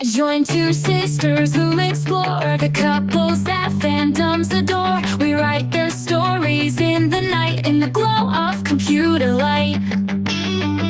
Join two sisters who explore the couples that fandoms adore. We write their stories in the night, in the glow of computer light.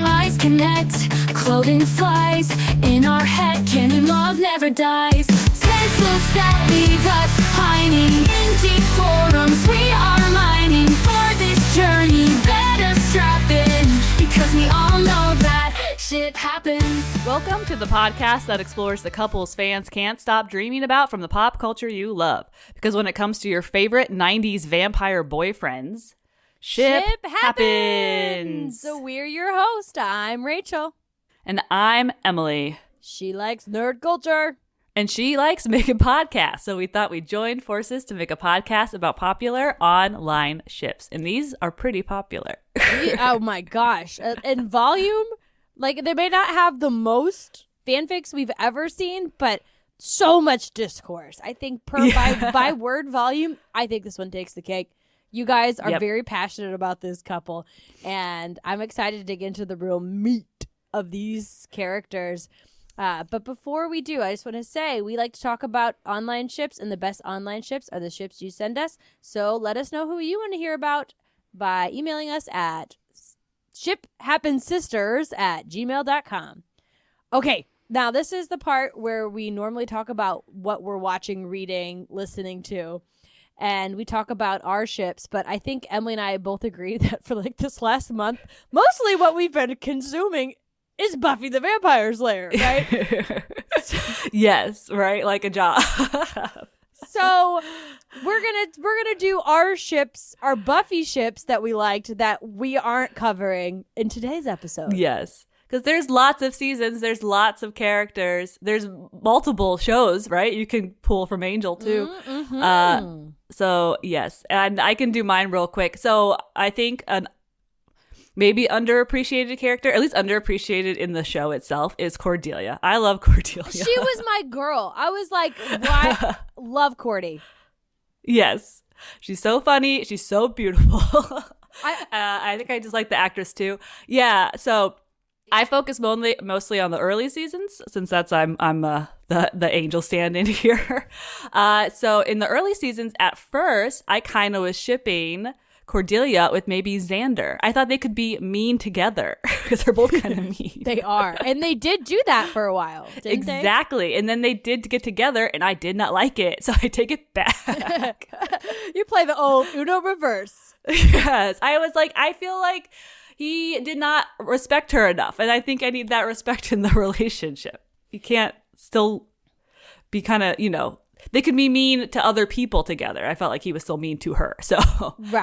Eyes connect, clothing flies, in our head canon love never dies. Tense looks that leave us pining, in deep forums we are mining. For this journey better strap in, because we all know that shit happens. Welcome to the podcast that explores the couples fans can't stop dreaming about from the pop culture you love. Because when it comes to your favorite 90s vampire boyfriends, ship happens. So we're your host. I'm Rachel. And I'm Emily. She likes nerd culture. And she likes making podcasts. So we thought we'd join forces to make a podcast about popular online ships. And these are pretty popular. Oh my gosh. In volume, like they may not have the most fanfics we've ever seen, but so much discourse. I think by word volume, I think this one takes the cake. You guys are very passionate about this couple, and I'm excited to dig into the real meat of these characters. But before we do, I just want to say we like to talk about online ships, and the best online ships are the ships you send us. So let us know who you want to hear about by emailing us at shiphappenssisters@gmail.com. Okay, now this is the part where we normally talk about what we're watching, reading, listening to. And we talk about our ships, but I think Emily and I both agree that for like this last month, mostly what we've been consuming is Buffy the Vampire Slayer, right? Yes, right? Like a job. So we're gonna do our ships, our Buffy ships that we liked that we aren't covering in today's episode. Yes. Because there's lots of seasons, there's lots of characters, there's multiple shows, right? You can pull from Angel too. Mm-hmm. So yes, and I can do mine real quick. So I think an maybe underappreciated character, at least underappreciated in the show itself, is Cordelia. I love Cordelia. She was my girl. I was like, why? Love Cordy. Yes. She's so funny. She's so beautiful. I think I just like the actress too. Yeah. So I focus mostly on the early seasons, since that's I'm the angel stand-in here. So in the early seasons, at first, I kind of was shipping Cordelia with maybe Xander. I thought they could be mean together because they're both kind of mean. They are. And they did do that for a while, didn't exactly. And then they did get together and I did not like it. So I take it back. You play the old Uno reverse. Yes. I was like, I feel like he did not respect her enough. And I think I need that respect in the relationship. You can't still be kind of, they could be mean to other people together. I felt like he was still mean to her. So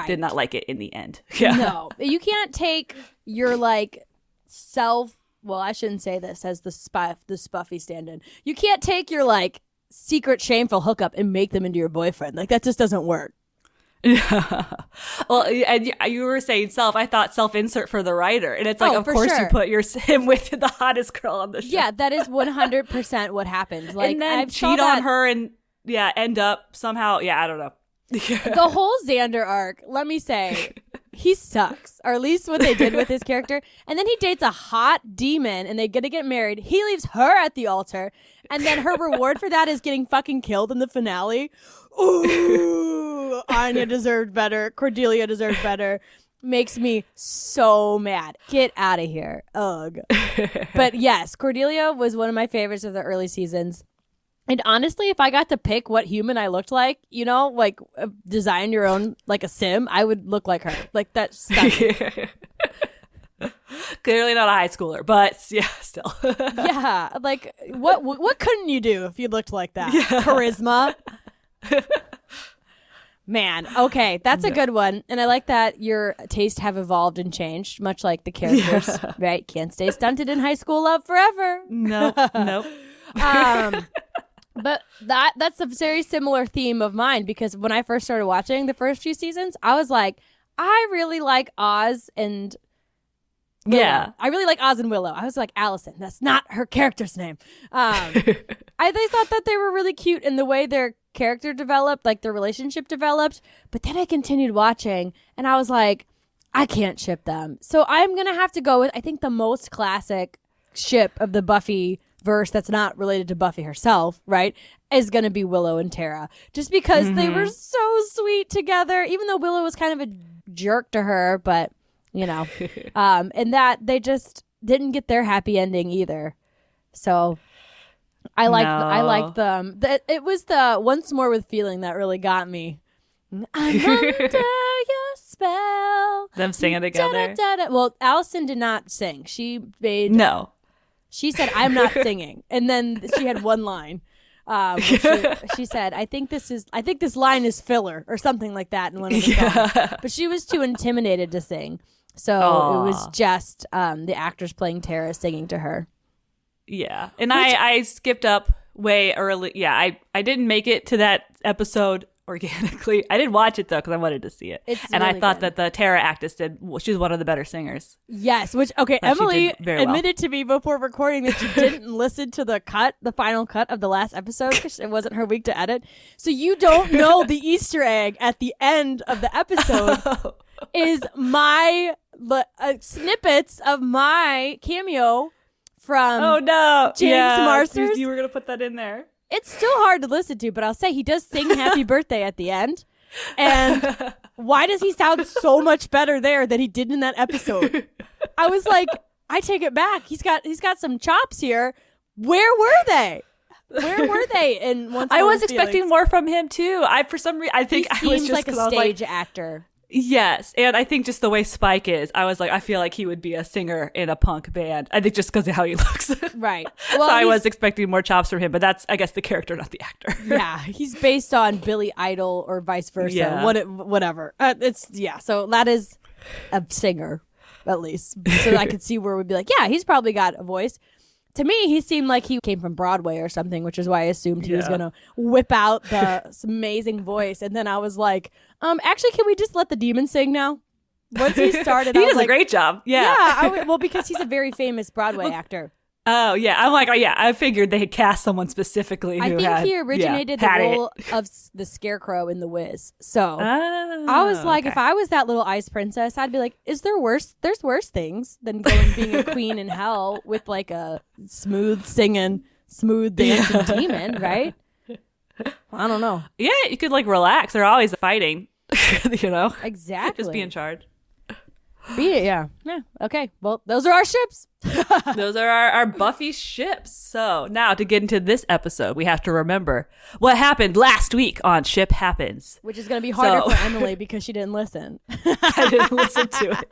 did not like it in the end. Yeah. No, you can't take your well, I shouldn't say this as the Spuffy stand-in. You can't take your secret shameful hookup and make them into your boyfriend. Like that just doesn't work. Yeah. Well, and you were saying self. I thought self-insert for the writer. And it's like, of course you put him with the hottest girl on the show. Yeah, that is 100% what happens. Like, and then cheat on her and end up somehow. Yeah, I don't know. The whole Xander arc, let me say, he sucks. Or at least what they did with his character. And then he dates a hot demon and they're going to get married. He leaves her at the altar. And then her reward for that is getting fucking killed in the finale. Ooh, Anya deserved better. Cordelia deserved better. Makes me so mad. Get out of here. Ugh. But yes, Cordelia was one of my favorites of the early seasons. And honestly, if I got to pick what human I looked like, design your own, like a sim, I would look like her. Like that's stunning. Clearly not a high schooler, but yeah, still. Yeah, like what couldn't you do if you looked like that? Yeah. Charisma. Man, okay, that's a good one. And I like that your tastes have evolved and changed, much like the characters, right? Can't stay stunted in high school love forever. Nope. But that's a very similar theme of mine, because when I first started watching the first few seasons, I was like, I really like Oz and Willow. Yeah. I really like Oz and Willow. I was like, Allison, that's not her character's name. They thought that they were really cute in the way their character developed, like their relationship developed. But then I continued watching and I was like, I can't ship them. So I'm going to have to go with, I think, the most classic ship of the Buffy verse that's not related to Buffy herself, right, is going to be Willow and Tara. Just because they were so sweet together, even though Willow was kind of a jerk to her, but, and that they just didn't get their happy ending either. So I liked them. It was the Once More with Feeling that really got me. I'm under your spell. Them singing together. Well, Allison did not sing. She said, "I'm not singing," and then she had one line. She said, "I think this line is filler," or something like that in one of the songs. But she was too intimidated to sing, so it was just the actors playing Tara singing to her. Yeah, and I skipped up way early. Yeah, I didn't make it to that episode organically. I did watch it though because I wanted to see it, and really I thought that the Tara actress she's one of the better singers. Yes, Emily admitted to me before recording that she didn't listen to the final cut of the last episode because it wasn't her week to edit. So you don't know the Easter egg at the end of the episode is my snippets of my cameo from James Marsters. You were gonna put that in there. It's still hard to listen to, but I'll say he does sing Happy Birthday at the end. And why does he sound so much better there than he did in that episode? I was like, I take it back. He's got some chops here. Where were they? Where were they? And I was expecting more from him too. For some reason, I think he seems like a stage actor. Yes, and I think just the way Spike is, I was like, I feel like he would be a singer in a punk band. I think just because of how he looks. Right. Well, so I was expecting more chops from him, but that's, I guess, the character, not the actor. Yeah, he's based on Billy Idol or vice versa. Yeah. Whatever. So that is a singer, at least. So I could see where we'd be like, yeah, he's probably got a voice. To me, he seemed like he came from Broadway or something, which is why I assumed he was going to whip out this amazing voice. And then I was like, actually, can we just let the demon sing now? Once he started, he does a great job. Yeah. Well, because he's a very famous Broadway actor. Oh, yeah. I'm like, I figured they had cast someone specifically who he originated the role of the Scarecrow in The Wiz. So I was like, if I was that little ice princess, I'd be like, there's worse things than being a queen in hell with like a smooth singing, smooth dancing demon, right? I don't know. Yeah, you could like relax. They're always fighting, Exactly. Just be in charge. Yeah. Okay. Well, those are our ships. Those are our Buffy ships. So now to get into this episode, we have to remember what happened last week on Ship Happens. Which is going to be harder for Emily because she didn't listen. I didn't listen to it.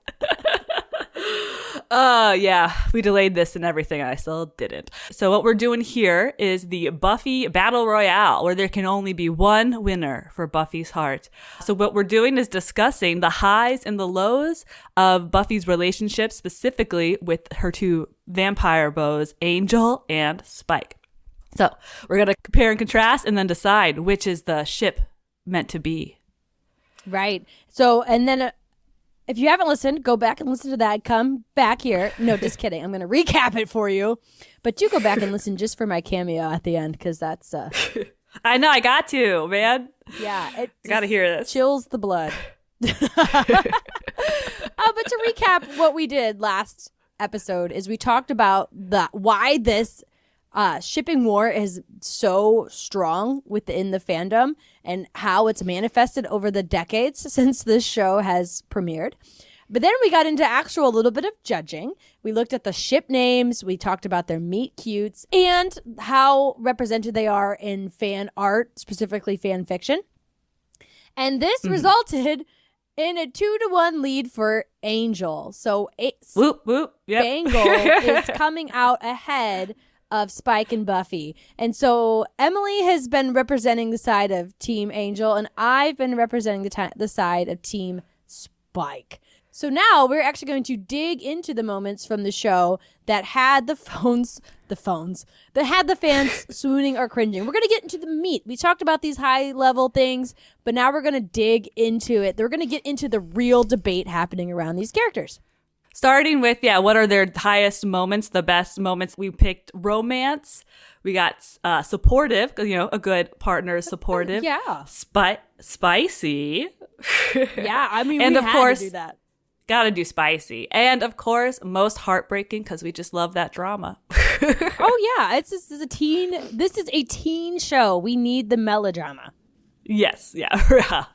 Yeah, we delayed this and everything, and I still didn't. So what we're doing here is the Buffy Battle Royale, where there can only be one winner for Buffy's heart. So what we're doing is discussing the highs and the lows of Buffy's relationship, specifically with her two vampire beaux, Angel and Spike. So we're going to compare and contrast and then decide which is the ship meant to be. Right. So, and then... if you haven't listened, go back and listen to that. Come back here. No, just kidding. I'm going to recap it for you. But you go back and listen just for my cameo at the end because that's... I know. I got to, man. Yeah. I got to hear this. Chills the blood. But to recap what we did last episode is we talked about why this shipping war is so strong within the fandom and how it's manifested over the decades since this show has premiered. But then we got into a little bit of judging. We looked at the ship names. We talked about their meet cutes and how represented they are in fan art, specifically fan fiction. And this resulted in a 2-1 lead for Angel. So whoop, whoop. Yep. Bangel is coming out ahead of Spike and Buffy. And so Emily has been representing the side of Team Angel, and I've been representing the side of Team Spike. So now we're actually going to dig into the moments from the show that had that had the fans swooning or cringing. We're going to get into the meat. We talked about these high level things, but now we're going to dig into it. We're going to get into the real debate happening around these characters. Starting with, what are their highest moments, the best moments? We picked romance. We got supportive, a good partner is supportive. Yeah. Spicy. Yeah, I mean, and we of had course, to do that. Gotta do spicy. And of course, most heartbreaking because we just love that drama. Oh yeah, this is a teen show. We need the melodrama. Yes, yeah.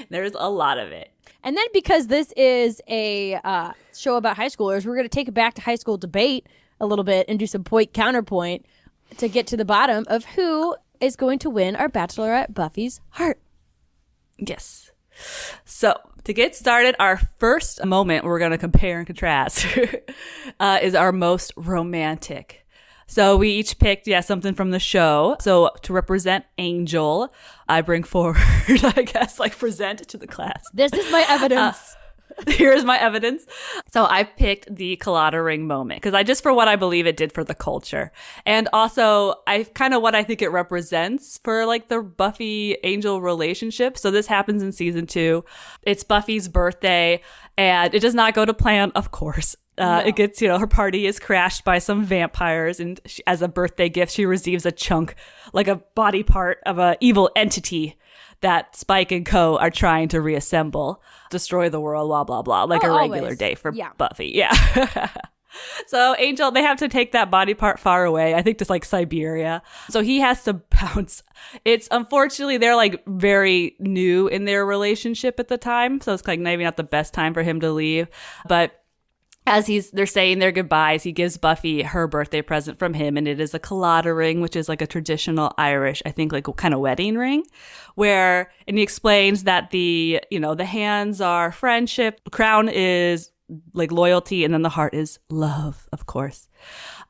There's a lot of it. And then because this is a show about high schoolers, we're going to take it back to high school debate a little bit and do some point counterpoint to get to the bottom of who is going to win our Bachelorette Buffy's heart. Yes. So to get started, our first moment we're going to compare and contrast is our most romantic. So we each picked, something from the show. So to represent Angel, I bring forward, I guess, present to the class. This is my evidence. Here's my evidence. So I picked the Colada ring moment because for what I believe it did for the culture. And also what I think it represents for the Buffy Angel relationship. So this happens in season 2. It's Buffy's birthday and it does not go to plan, of course. No. It gets, her party is crashed by some vampires, and as a birthday gift, she receives a chunk, a body part of an evil entity that Spike and co. are trying to reassemble, destroy the world, blah, blah, blah, a regular always. day for Buffy. Yeah. So Angel, they have to take that body part far away, I think to Siberia. So he has to bounce. It's unfortunately, they're very new in their relationship at the time. So it's maybe not the best time for him to leave. But as they're saying their goodbyes, he gives Buffy her birthday present from him, and it is a Colada ring, which is a traditional Irish, I think, kind of wedding ring, and he explains that the hands are friendship, the crown is loyalty, and then the heart is love, of course.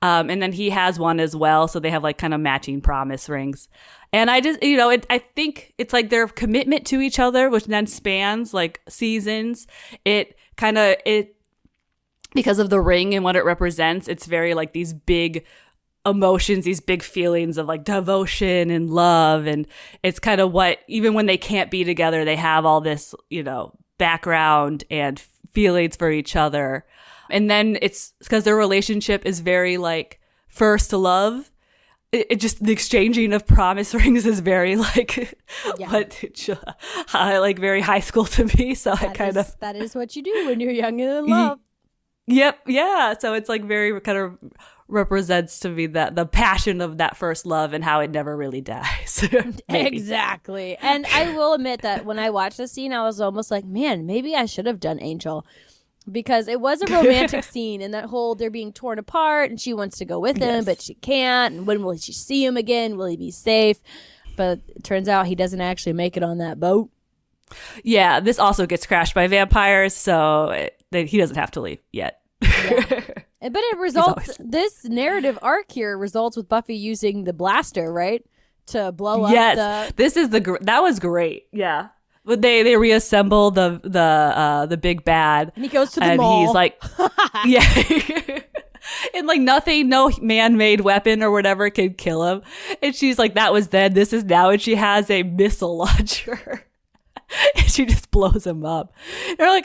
And then he has one as well, so they have kind of matching promise rings. And I just, I think it's their commitment to each other, which then spans seasons. Because of the ring and what it represents, it's very these big emotions, these big feelings of devotion and love. And it's kind of what, even when they can't be together, they have all this, background and feelings for each other. And then it's because their relationship is very first love. It just, the exchanging of promise rings is very very high school to me. So that is what you do when you're young and in love. Yep. Yeah. So it's very kind of represents to me that the passion of that first love and how it never really dies. Exactly. And I will admit that when I watched the scene, I was almost man, maybe I should have done Angel, because it was a romantic scene, and that whole they're being torn apart and she wants to go with him, but she can't. And when will she see him again? Will he be safe? But it turns out he doesn't actually make it on that boat. Yeah. This also gets crashed by vampires. So he doesn't have to leave yet. Yeah. But it results, this narrative arc here results with Buffy using the blaster, right? To blow up that was great. Yeah. But they reassemble the big bad. And he goes to the and mall. He's yeah. And nothing, no man-made weapon or whatever can kill him. And she's that was then, this is now. And she has a missile launcher. And she just blows him up. And they're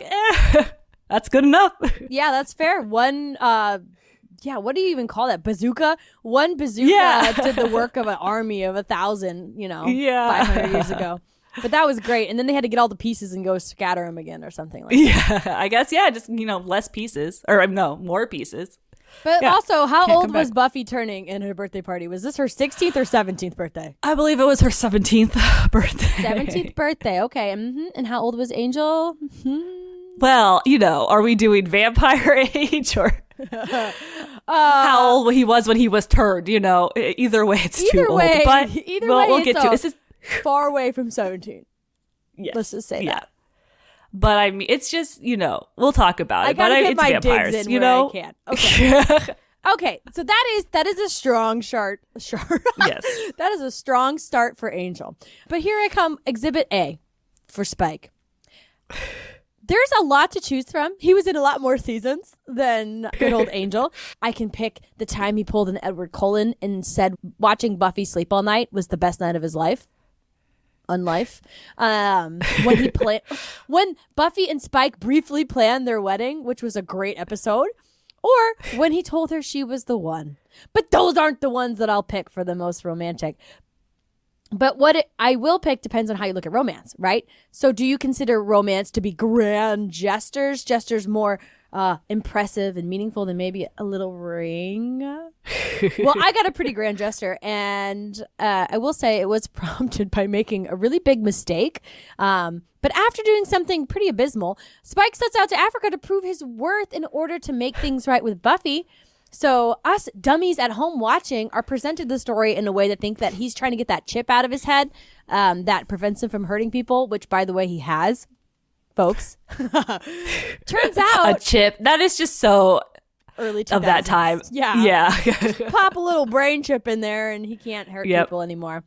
that's good enough. Yeah, that's fair. One, what do you even call that? Bazooka? One bazooka did the work of an army of 1,000, 500 years ago. But that was great. And then they had to get all the pieces and go scatter them again or something like that. Yeah, I guess, just, less pieces. Or, no, more pieces. But also, how old was Buffy turning in her birthday party? Was this her 16th or 17th birthday? I believe it was her 17th birthday. 17th birthday, okay. Mm-hmm. And how old was Angel? Mm-hmm. Well, are we doing vampire age or how old he was when he was turned? Either way, it's too old. But we'll get to it. This is far away from 17. Yes. Let's just say that. But I mean, it's just, we'll talk about it. But it's get my vampires, digs in where I can. Okay. Okay, so that is a strong start. Yes. That is a strong start for Angel. But here I come, Exhibit A for Spike. There's a lot to choose from. He was in a lot more seasons than good old Angel. I can pick the time he pulled an Edward Cullen and said watching Buffy sleep all night was the best night of his life. When Buffy and Spike briefly planned their wedding, which was a great episode, or when he told her she was the one. But those aren't the ones that I'll pick for the most romantic. But I will pick depends on how you look at romance, right? So do you consider romance to be grand gestures more impressive and meaningful than maybe a little ring. Well, I got a pretty grand gesture, and I will say it was prompted by making a really big mistake. But after doing something pretty abysmal, Spike sets out to Africa to prove his worth in order to make things right with Buffy. So us dummies at home watching are presented the story in a way that think that he's trying to get that chip out of his head that prevents him from hurting people, which, by the way, he has, folks. Turns out... A chip. That is just so... early 2000s. Of that time. Yeah. Pop a little brain chip in there and he can't hurt people anymore.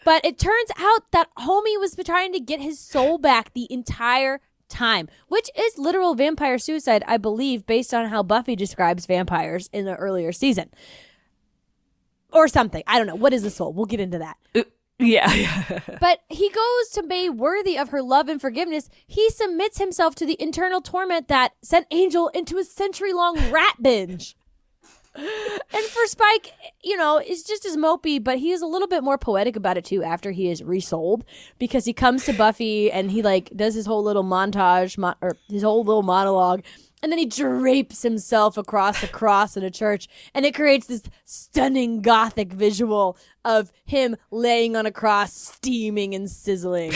But it turns out that homie was trying to get his soul back the entire time, which is literal vampire suicide, I believe, based on how Buffy describes vampires in the earlier season. Or something. I don't know. What is the soul? We'll get into that. Yeah. But he goes to be worthy of her love and forgiveness. He submits himself to the internal torment that sent Angel into a century-long rat binge. And for Spike, it's just as mopey, but he is a little bit more poetic about it too after he is resold, because he comes to Buffy and he does his whole little montage or his whole little monologue, and then he drapes himself across a cross in a church, and it creates this stunning gothic visual of him laying on a cross, steaming and sizzling.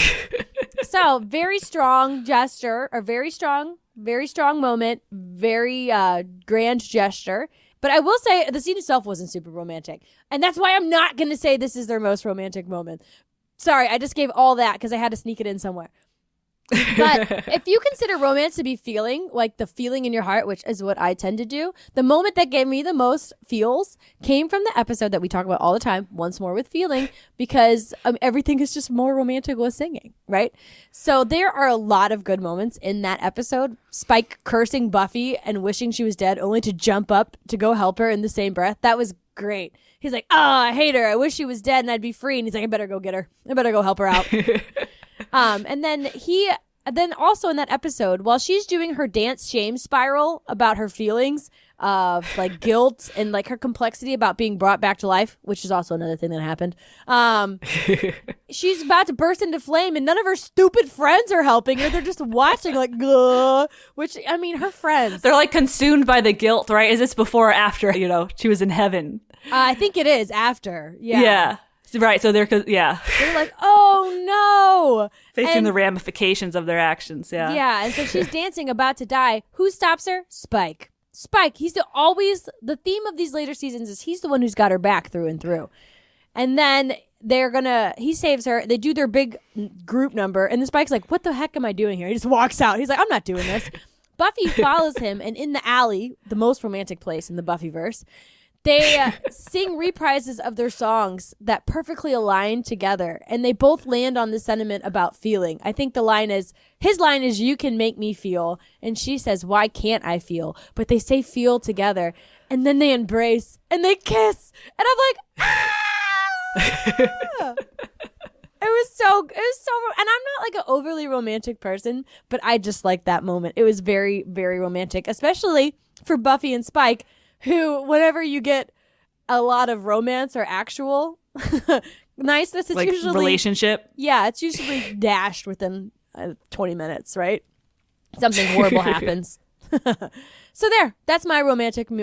So very strong gesture, or very strong moment, very grand gesture. But I will say the scene itself wasn't super romantic. And that's why I'm not going to say this is their most romantic moment. Sorry, I just gave all that because I had to sneak it in somewhere. But if you consider romance to be feeling, like the feeling in your heart, which is what I tend to do, the moment that gave me the most feels came from the episode that we talk about all the time, Once More with Feeling, because everything is just more romantic with singing, right? So there are a lot of good moments in that episode. Spike cursing Buffy and wishing she was dead only to jump up to go help her in the same breath. That was great. He's like, I hate her. I wish she was dead and I'd be free. And he's like, I better go get her. I better go help her out. And then also in that episode, while she's doing her dance shame spiral about her feelings of guilt and her complexity about being brought back to life, which is also another thing that happened. She's about to burst into flame and none of her stupid friends are helping her. They're just watching which, her friends. They're consumed by the guilt, right? Is this before or after, she was in heaven? I think it is after. Yeah. Yeah. Right, so they're like, oh no, facing the ramifications of their actions. Yeah, and so she's dancing, about to die. Who stops her? Spike. He's the theme of these later seasons is he's the one who's got her back through and through. And then he saves her. They do their big group number, and then Spike's like, what the heck am I doing here? He just walks out. He's like, I'm not doing this. Buffy follows him, and in the alley, the most romantic place in the Buffyverse, they sing reprises of their songs that perfectly align together, and they both land on the sentiment about feeling. I think his line is, you can make me feel, and she says, why can't I feel? But they say feel together, and then they embrace, and they kiss, and I'm like, ah! It was so, and I'm not an overly romantic person, but I just like that moment. It was very, very romantic, especially for Buffy and Spike, who, whenever you get a lot of romance or actual niceness, it's usually relationship. Yeah, it's usually dashed within 20 minutes, right? Something horrible happens. So that's my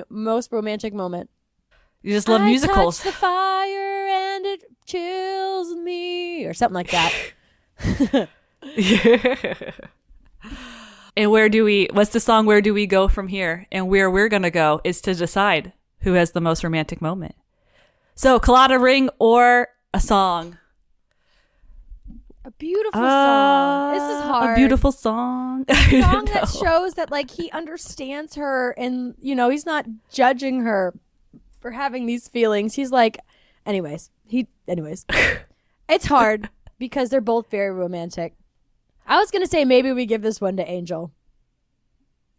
most romantic moment. You just love musicals. I touch the fire and it chills me, or something like that. Yeah. And what's the song, Where Do We Go From Here? And where we're going to go is to decide who has the most romantic moment. So, Colada Ring or a song? A beautiful song. This is hard. A beautiful song. A song that shows that, he understands her and, he's not judging her for having these feelings. He's like, anyways. It's hard because they're both very romantic. I was going to say maybe we give this one to Angel.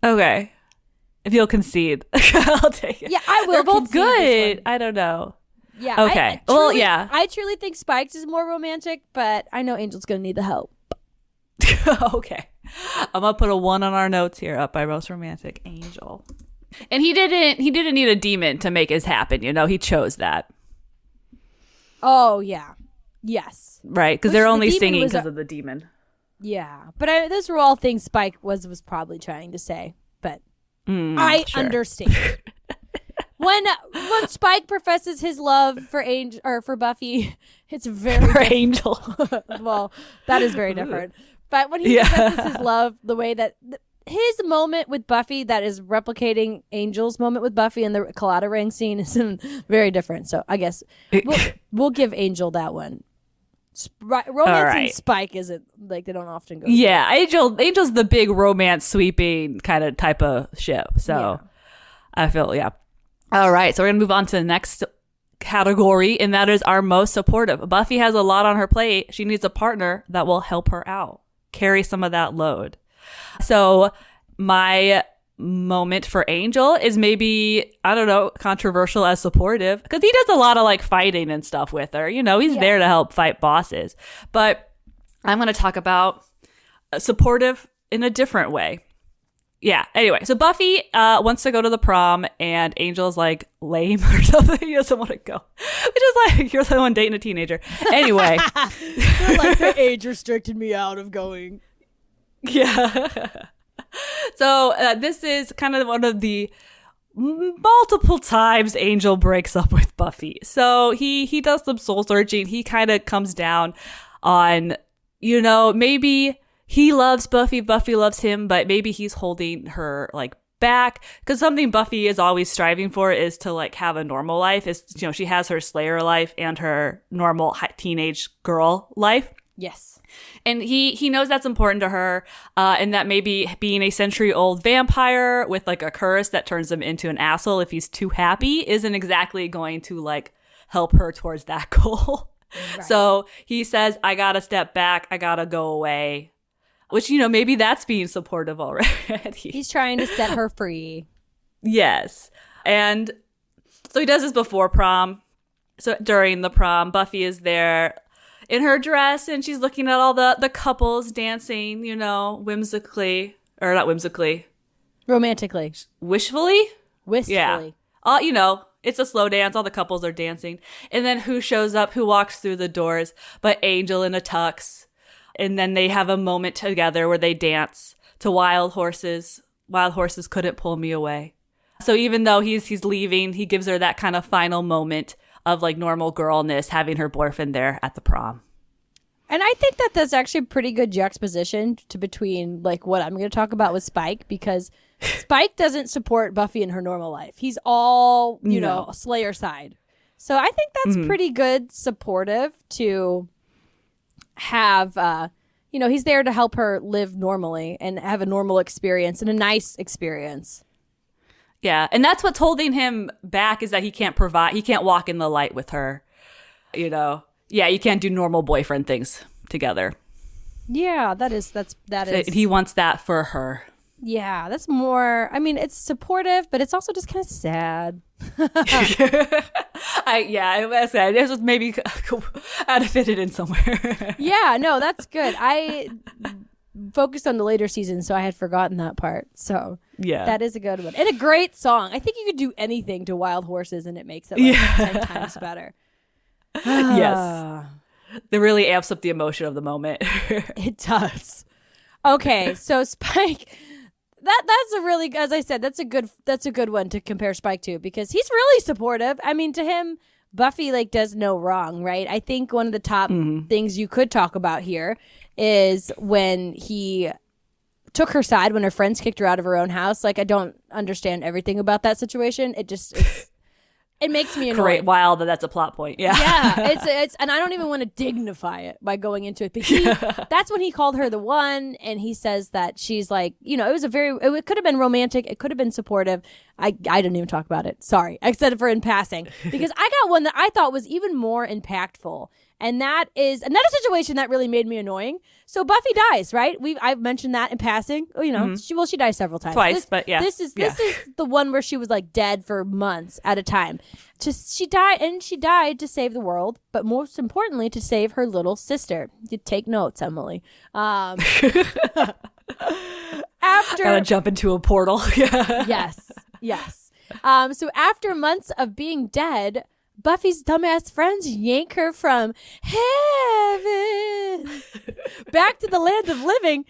Okay. If you'll concede, I'll take it. Yeah, I will. They're both good. I don't know. Yeah. Okay. I truly think Spike's is more romantic, but I know Angel's going to need the help. Okay. I'm going to put a 1 on our notes here, up by most romantic, Angel. And he didn't need a demon to make his happen, He chose that. Oh, yeah. Yes. Right, because they're only singing because of the demon. Yeah, but those were all things Spike was probably trying to say. But I understand. When Spike professes his love for Angel or for Buffy, it's very for Angel. Well, that is very different. But when he professes his love, the way that his moment with Buffy that is replicating Angel's moment with Buffy in the colada ring scene is very different. So I guess we'll give Angel that one. Romance and Spike isn't like they don't often go. Yeah, Angel's the big romance sweeping kind of type of ship. So I feel All right, so we're gonna move on to the next category, and that is our most supportive. Buffy has a lot on her plate. She needs a partner that will help her out, carry some of that load. So my moment for Angel is maybe, I don't know, controversial as supportive, because he does a lot of like fighting and stuff with her. You know, he's there to help fight bosses. But I'm going to talk about supportive in a different way. Yeah. Anyway, so Buffy wants to go to the prom, and Angel's like lame or something. He doesn't want to go. Which is like, you're the one dating a teenager. Anyway. They're like, the age restricted me out of going. Yeah. So this is kind of one of the multiple times Angel breaks up with Buffy. So he does some soul searching. He kind of comes down on, you know, maybe he loves Buffy, Buffy loves him, but maybe he's holding her like back, because something Buffy is always striving for is to like have a normal life. Is, you know, she has her Slayer life and her normal teenage girl life. Yes. And he knows that's important to her, and that maybe being a century-old vampire with like a curse that turns him into an asshole if he's too happy isn't exactly going to like help her towards that goal. Right. So he says, I gotta step back, I gotta go away, which, you know, maybe that's being supportive already. He's trying to set her free. Yes. And so he does this before prom. So during the prom, Buffy is there in her dress, and she's looking at all the couples dancing, you know, whimsically, or not whimsically. Romantically. Wishfully? Wistfully. Yeah. You know, it's a slow dance. All the couples are dancing. And then who shows up? Who walks through the doors? But Angel in a tux. And then they have a moment together where they dance to Wild Horses. Wild Horses Couldn't Pull Me Away. So even though he's leaving, he gives her that kind of final moment of like normal girlness, having her boyfriend there at the prom. And I think that that's actually a pretty good juxtaposition between like what I'm going to talk about with Spike, because Spike doesn't support Buffy in her normal life. He's all, you know, Slayer side. So I think that's pretty good supportive to have, you know, he's there to help her live normally and have a normal experience and a nice experience. Yeah, and that's what's holding him back, is that he can't walk in the light with her, you know. Yeah, you can't do normal boyfriend things together. Yeah, that is. He wants that for her. Yeah, that's more, I mean, it's supportive, but it's also just kind of sad. I said, this was maybe I had to fit it in somewhere. Yeah, no, that's good. I focused on the later seasons, so I had forgotten that part. So yeah, that is a good one. And a great song. I think you could do anything to Wild Horses and it makes it like 10 times better. Yes. It really amps up the emotion of the moment. It does. Okay, so Spike, that's a really, as I said, that's a good one to compare Spike to, because he's really supportive. I mean, to him, Buffy like does no wrong, right? I think one of the top things you could talk about here is when he took her side when her friends kicked her out of her own house. Like, I don't understand everything about that situation. It just it makes me annoyed. Great, wild that's a plot point. Yeah. Yeah, it's and I don't even want to dignify it by going into it. But that's when he called her the one, and he says that she's like, you know, it could have been romantic, it could have been supportive. I didn't even talk about it. Sorry. I said it for in passing, because I got one that I thought was even more impactful. And that is another situation that really made me annoying. So Buffy dies, right? I've mentioned that in passing. You know, she dies several times. Twice, but yeah. This is the one where she was like dead for months at a time. She died to save the world, but most importantly to save her little sister. You take notes, Emily. After gotta jump into a portal. Yes. So after months of being dead, Buffy's dumbass friends yank her from heaven back to the land of living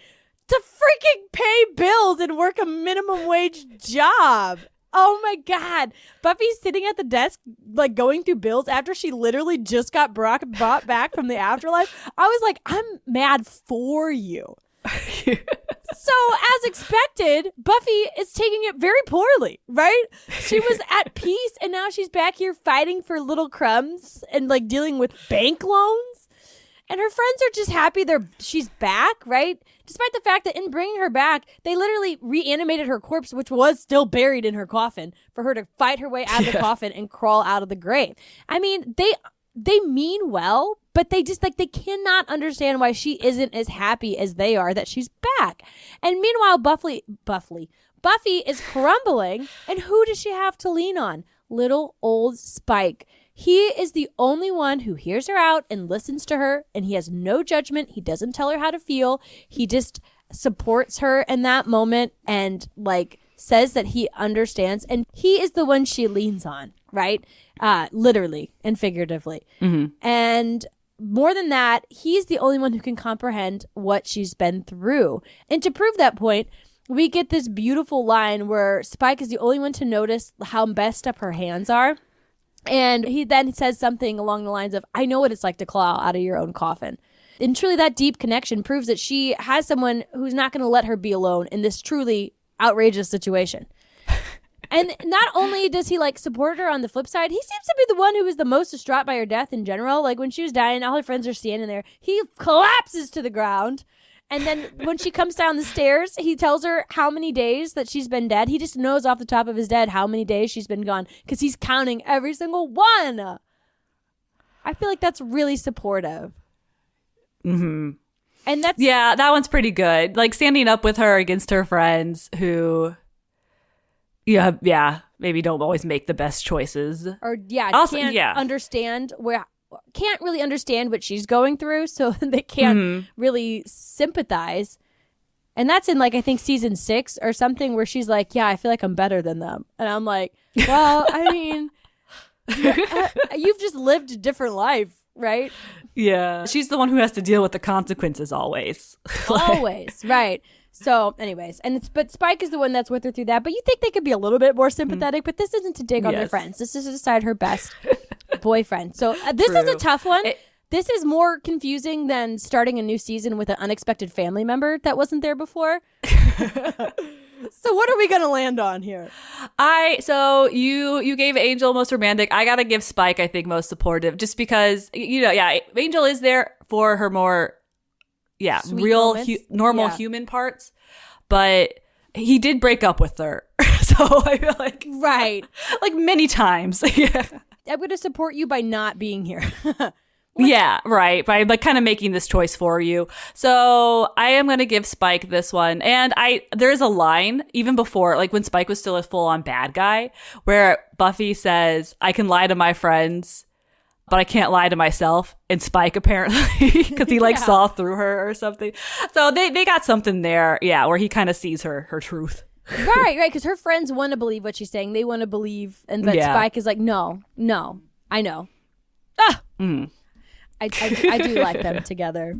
to freaking pay bills and work a minimum wage job. Oh my God. Buffy's sitting at the desk, like going through bills after she literally just got brought back from the afterlife. I was like, I'm mad for you. So, as expected, Buffy is taking it very poorly, right? She was at peace, and now she's back here fighting for little crumbs and like dealing with bank loans. And her friends are just happy she's back, right? Despite the fact that in bringing her back, they literally reanimated her corpse, which was still buried in her coffin, for her to fight her way out of the coffin and crawl out of the grave. I mean, they mean well, but they just they cannot understand why she isn't as happy as they are that she's back. And meanwhile, Buffy is crumbling, and who does she have to lean on? Little old Spike. He is the only one who hears her out and listens to her, and he has no judgment. He doesn't tell her how to feel. He just supports her in that moment and says that he understands, and he is the one she leans on, right? Literally and figuratively. Mm-hmm. And more than that, he's the only one who can comprehend what she's been through. And to prove that point, we get this beautiful line where Spike is the only one to notice how messed up her hands are. And he then says something along the lines of, I know what it's like to claw out of your own coffin. And truly that deep connection proves that she has someone who's not going to let her be alone in this truly outrageous situation. And not only does he support her on the flip side, he seems to be the one who was the most distraught by her death in general. Like when she was dying, all her friends are standing there. He collapses to the ground. And then when she comes down the stairs, he tells her how many days that she's been dead. He just knows off the top of his head how many days she's been gone because he's counting every single one. I feel like that's really supportive. Mm-hmm. And that one's pretty good. Like standing up with her against her friends who, maybe don't always make the best choices. Or can't really understand what she's going through, so they can't really sympathize. And that's in I think season 6 or something, where she's like, yeah, I feel like I'm better than them. And I'm like, well, I mean, you've just lived a different life, right? Yeah. She's the one who has to deal with the consequences always. Always, right. So anyways, but Spike is the one that's with her through that. But you think they could be a little bit more sympathetic, but this isn't to dig on their friends. This is to decide her best boyfriend. So this is a tough one. This is more confusing than starting a new season with an unexpected family member that wasn't there before. So what are we going to land on here? So you gave Angel most romantic. I got to give Spike, I think, most supportive, just because, Angel is there for her more sweet real normal human parts, but he did break up with her. So I feel like many times. Yeah. I'm going to support you by not being here. Yeah, right. By kind of making this choice for you. So I am going to give Spike this one. And there's a line even before, when Spike was still a full on bad guy, where Buffy says, I can lie to my friends, but I can't lie to myself. And Spike apparently, because he saw through her or something. So they got something there. Yeah. Where he kind of sees her truth. Right. Because her friends want to believe what she's saying. They want to believe. But Spike is like, no, I know. Ah! Mm. I do like them together.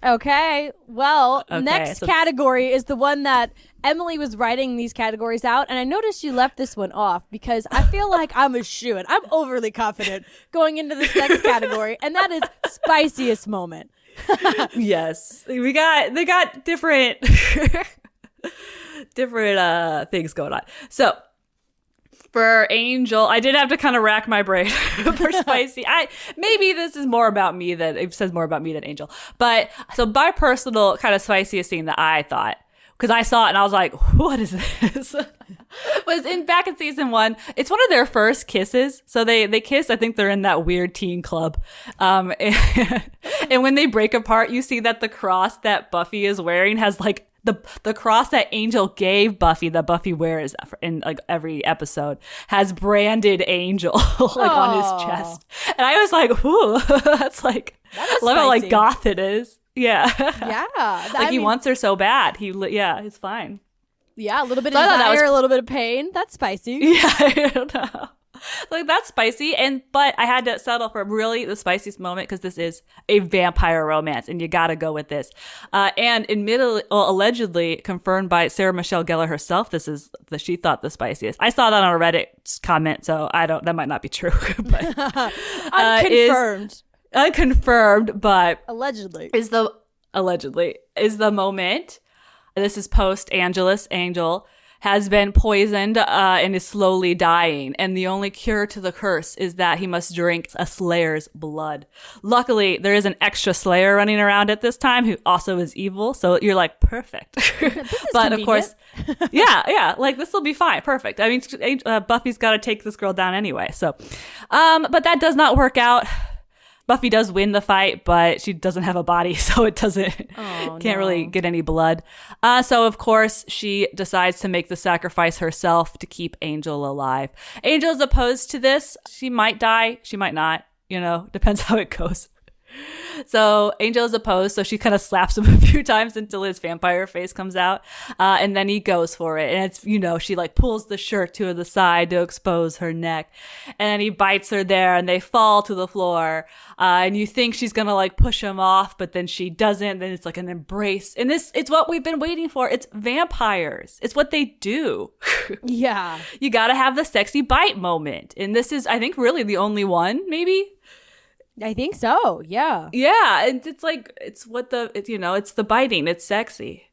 Okay. Well, next category is the one that Emily was writing these categories out. And I noticed you left this one off because I feel like I'm a shoo-in. I'm overly confident going into this next category. And that is spiciest moment. Yes. They got different things going on. So for Angel, I did have to kind of rack my brain for spicy. Maybe this is more about me it says more about me than Angel. But so my personal kind of spiciest scene that I thought, because I saw it and I was like, what is this? Was back in season 1. It's one of their first kisses. So they kiss. I think they're in that weird teen club. And when they break apart, you see that the cross that Buffy is wearing has the cross that Angel gave Buffy, that Buffy wears in every episode, has branded Angel on his chest. And I was like, ooh, that's love how goth it is. Yeah. Yeah. He wants her so bad. He's fine. Yeah, a little bit of desire, a little bit of pain. That's spicy. Yeah, I don't know. Like, that's spicy. But I had to settle for really the spiciest moment because this is a vampire romance and you gotta go with this. And admittedly, allegedly confirmed by Sarah Michelle Gellar herself, this is she thought the spiciest. I saw that on a Reddit comment, so that might not be true. But unconfirmed, but allegedly is the moment. This is post Angelus. Angel has been poisoned and is slowly dying. And the only cure to the curse is that he must drink a Slayer's blood. Luckily, there is an extra Slayer running around at this time who also is evil. So you're like, perfect. But convenient. Of course, yeah. Like, this will be fine. Perfect. I mean, Buffy's got to take this girl down anyway. So, but that does not work out. Buffy does win the fight, but she doesn't have a body, so it can't really get any blood. So of course she decides to make the sacrifice herself to keep Angel alive. Angel is opposed to this. She might die, she might not, depends how it goes. So Angel is opposed, so she kind of slaps him a few times until his vampire face comes out, and then he goes for it. And it's, she like pulls the shirt to the side to expose her neck, and he bites her there, and they fall to the floor. And you think she's gonna like push him off, but then she doesn't. Then it's like an embrace, and it's what we've been waiting for. It's vampires. It's what they do. Yeah, you gotta have the sexy bite moment, and this is, I think, really the only one, maybe. I think so. Yeah. Yeah. It's like, it's the biting. It's sexy.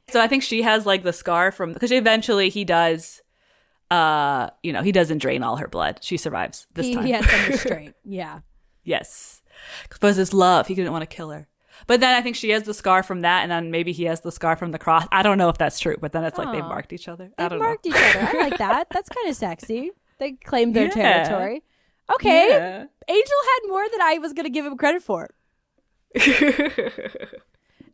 So I think she has like the scar because eventually he does, he doesn't drain all her blood. She survives this time. He has some restraint. Yeah. Yes. Because his love, he didn't want to kill her. But then I think she has the scar from that, and then maybe he has the scar from the cross. I don't know if that's true, but then it's like they marked each other. They've marked each other. I like that. That's kind of sexy. They claimed their territory. Okay. Yeah. Angel had more than I was going to give him credit for.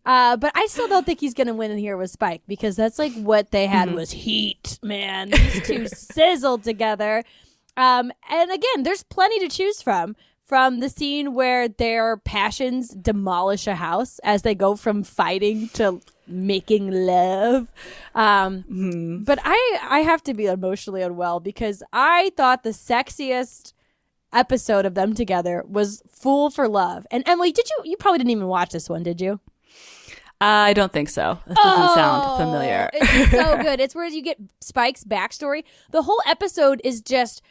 But I still don't think he's going to win in here with Spike, because that's like what they had was heat, man. These two sizzled together. And again, there's plenty to choose from the scene where their passions demolish a house as they go from fighting to making love. But I have to be emotionally unwell because I thought the sexiest episode of them together was Fool for Love. And Emily, you probably didn't even watch this one, did you? I don't think so. That doesn't sound familiar. It's so good. It's where you get Spike's backstory. The whole episode is just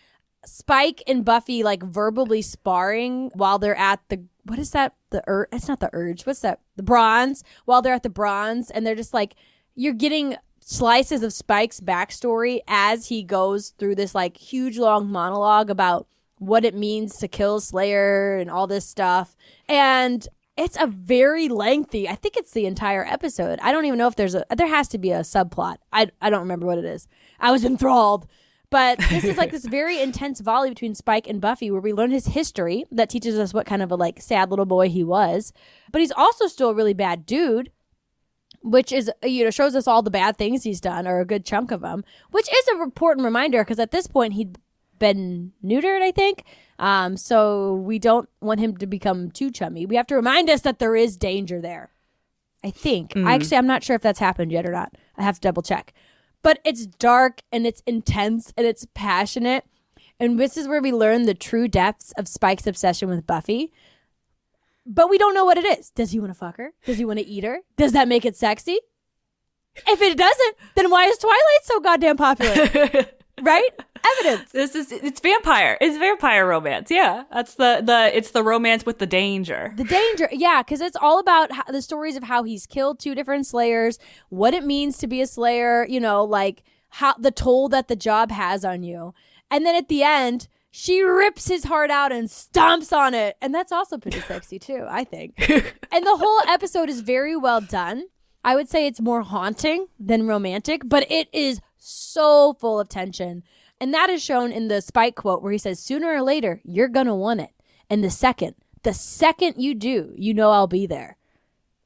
Spike and Buffy like verbally sparring while they're at what is that? It's not the Urge. What's that? The Bronze. While they're at the Bronze, and they're just like, you're getting slices of Spike's backstory as he goes through this like huge long monologue about what it means to kill Slayer and all this stuff. And it's a very lengthy, I think it's the entire episode. I don't even know if there has to be a subplot. I don't remember what it is. I was enthralled. But this is like this very intense volley between Spike and Buffy where we learn his history that teaches us what kind of a like sad little boy he was. But he's also still a really bad dude, which is, shows us all the bad things he's done, or a good chunk of them, which is an important reminder because at this point he'd been neutered, I think. So we don't want him to become too chummy. We have to remind us that there is danger there. I think. Actually, I'm not sure if that's happened yet or not. I have to double check. But it's dark and it's intense and it's passionate. And this is where we learn the true depths of Spike's obsession with Buffy. But we don't know what it is. Does he want to fuck her? Does he want to eat her? Does that make it sexy? If it doesn't, then why is Twilight so goddamn popular? Right? Evidence. It's vampire. It's vampire romance. Yeah. That's it's the romance with the danger. The danger. Yeah. Cause it's all about the stories of how he's killed 2 different Slayers, what it means to be a Slayer, like how the toll that the job has on you. And then at the end, she rips his heart out and stomps on it. And that's also pretty sexy too, I think. And the whole episode is very well done. I would say it's more haunting than romantic, but it is so full of tension. And that is shown in the Spike quote where he says, sooner or later, you're going to want it. And the second you do, I'll be there.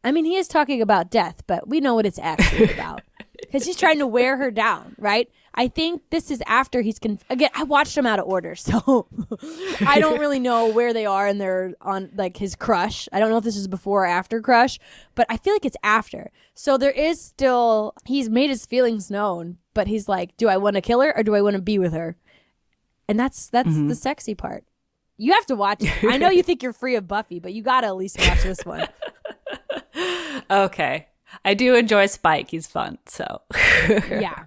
I mean, he is talking about death, but we know what it's actually about. Because he's trying to wear her down, right? I think this is after again, I watched them out of order, so I don't really know where they are and they're on like his crush. I don't know if this is before or after crush, but I feel like it's after. So there is still, he's made his feelings known, but he's like, do I want to kill her or do I want to be with her? And that's the sexy part. You have to watch it. I know you think you're free of Buffy, but you got to at least watch this one. Okay. I do enjoy Spike. He's fun. So yeah.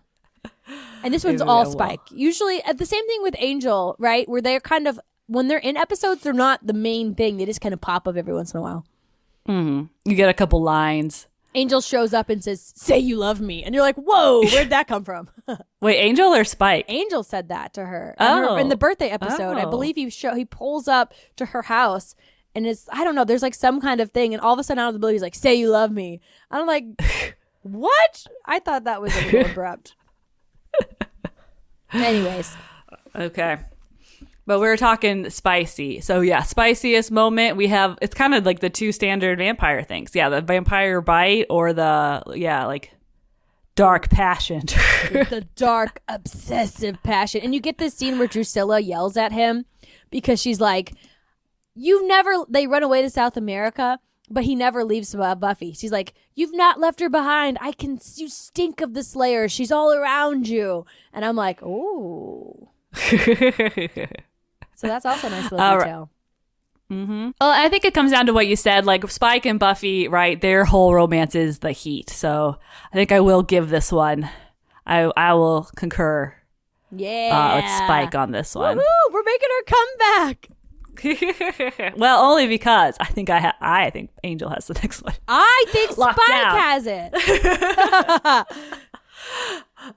And this one's all Spike. Usually, the same thing with Angel, right? Where they're kind of, when they're in episodes, they're not the main thing. They just kind of pop up every once in a while. You get a couple lines. Angel shows up and says, "Say you love me." And you're like, whoa, where'd that come from? Wait, Angel or Spike? Angel said that to her. Oh. In the birthday episode. I believe he pulls up to her house and I don't know, there's like some kind of thing. And all of a sudden out of the blue, he's like, "Say you love me." And I'm like, what? I thought that was a little abrupt. Anyways. Okay. But we're talking spicy. So yeah, spiciest moment we have, it's kind of like the two standard vampire things. Yeah, the vampire bite or the, like dark passion. The dark, obsessive passion. And you get this scene where Drusilla yells at him because she's like, they run away to South America, but he never leaves Buffy. She's like, "You've not left her behind. You stink of the Slayer. She's all around you." And I'm like, ooh. So that's also a nice little detail. Well, I think it comes down to what you said. Like Spike and Buffy, right? Their whole romance is the heat. So I think I will give this one. I will concur. Yeah, with Spike on this one. Woo-hoo, we're making our comeback. Well, only because I think I think Angel has the next one. I think Locked Spike down. has it.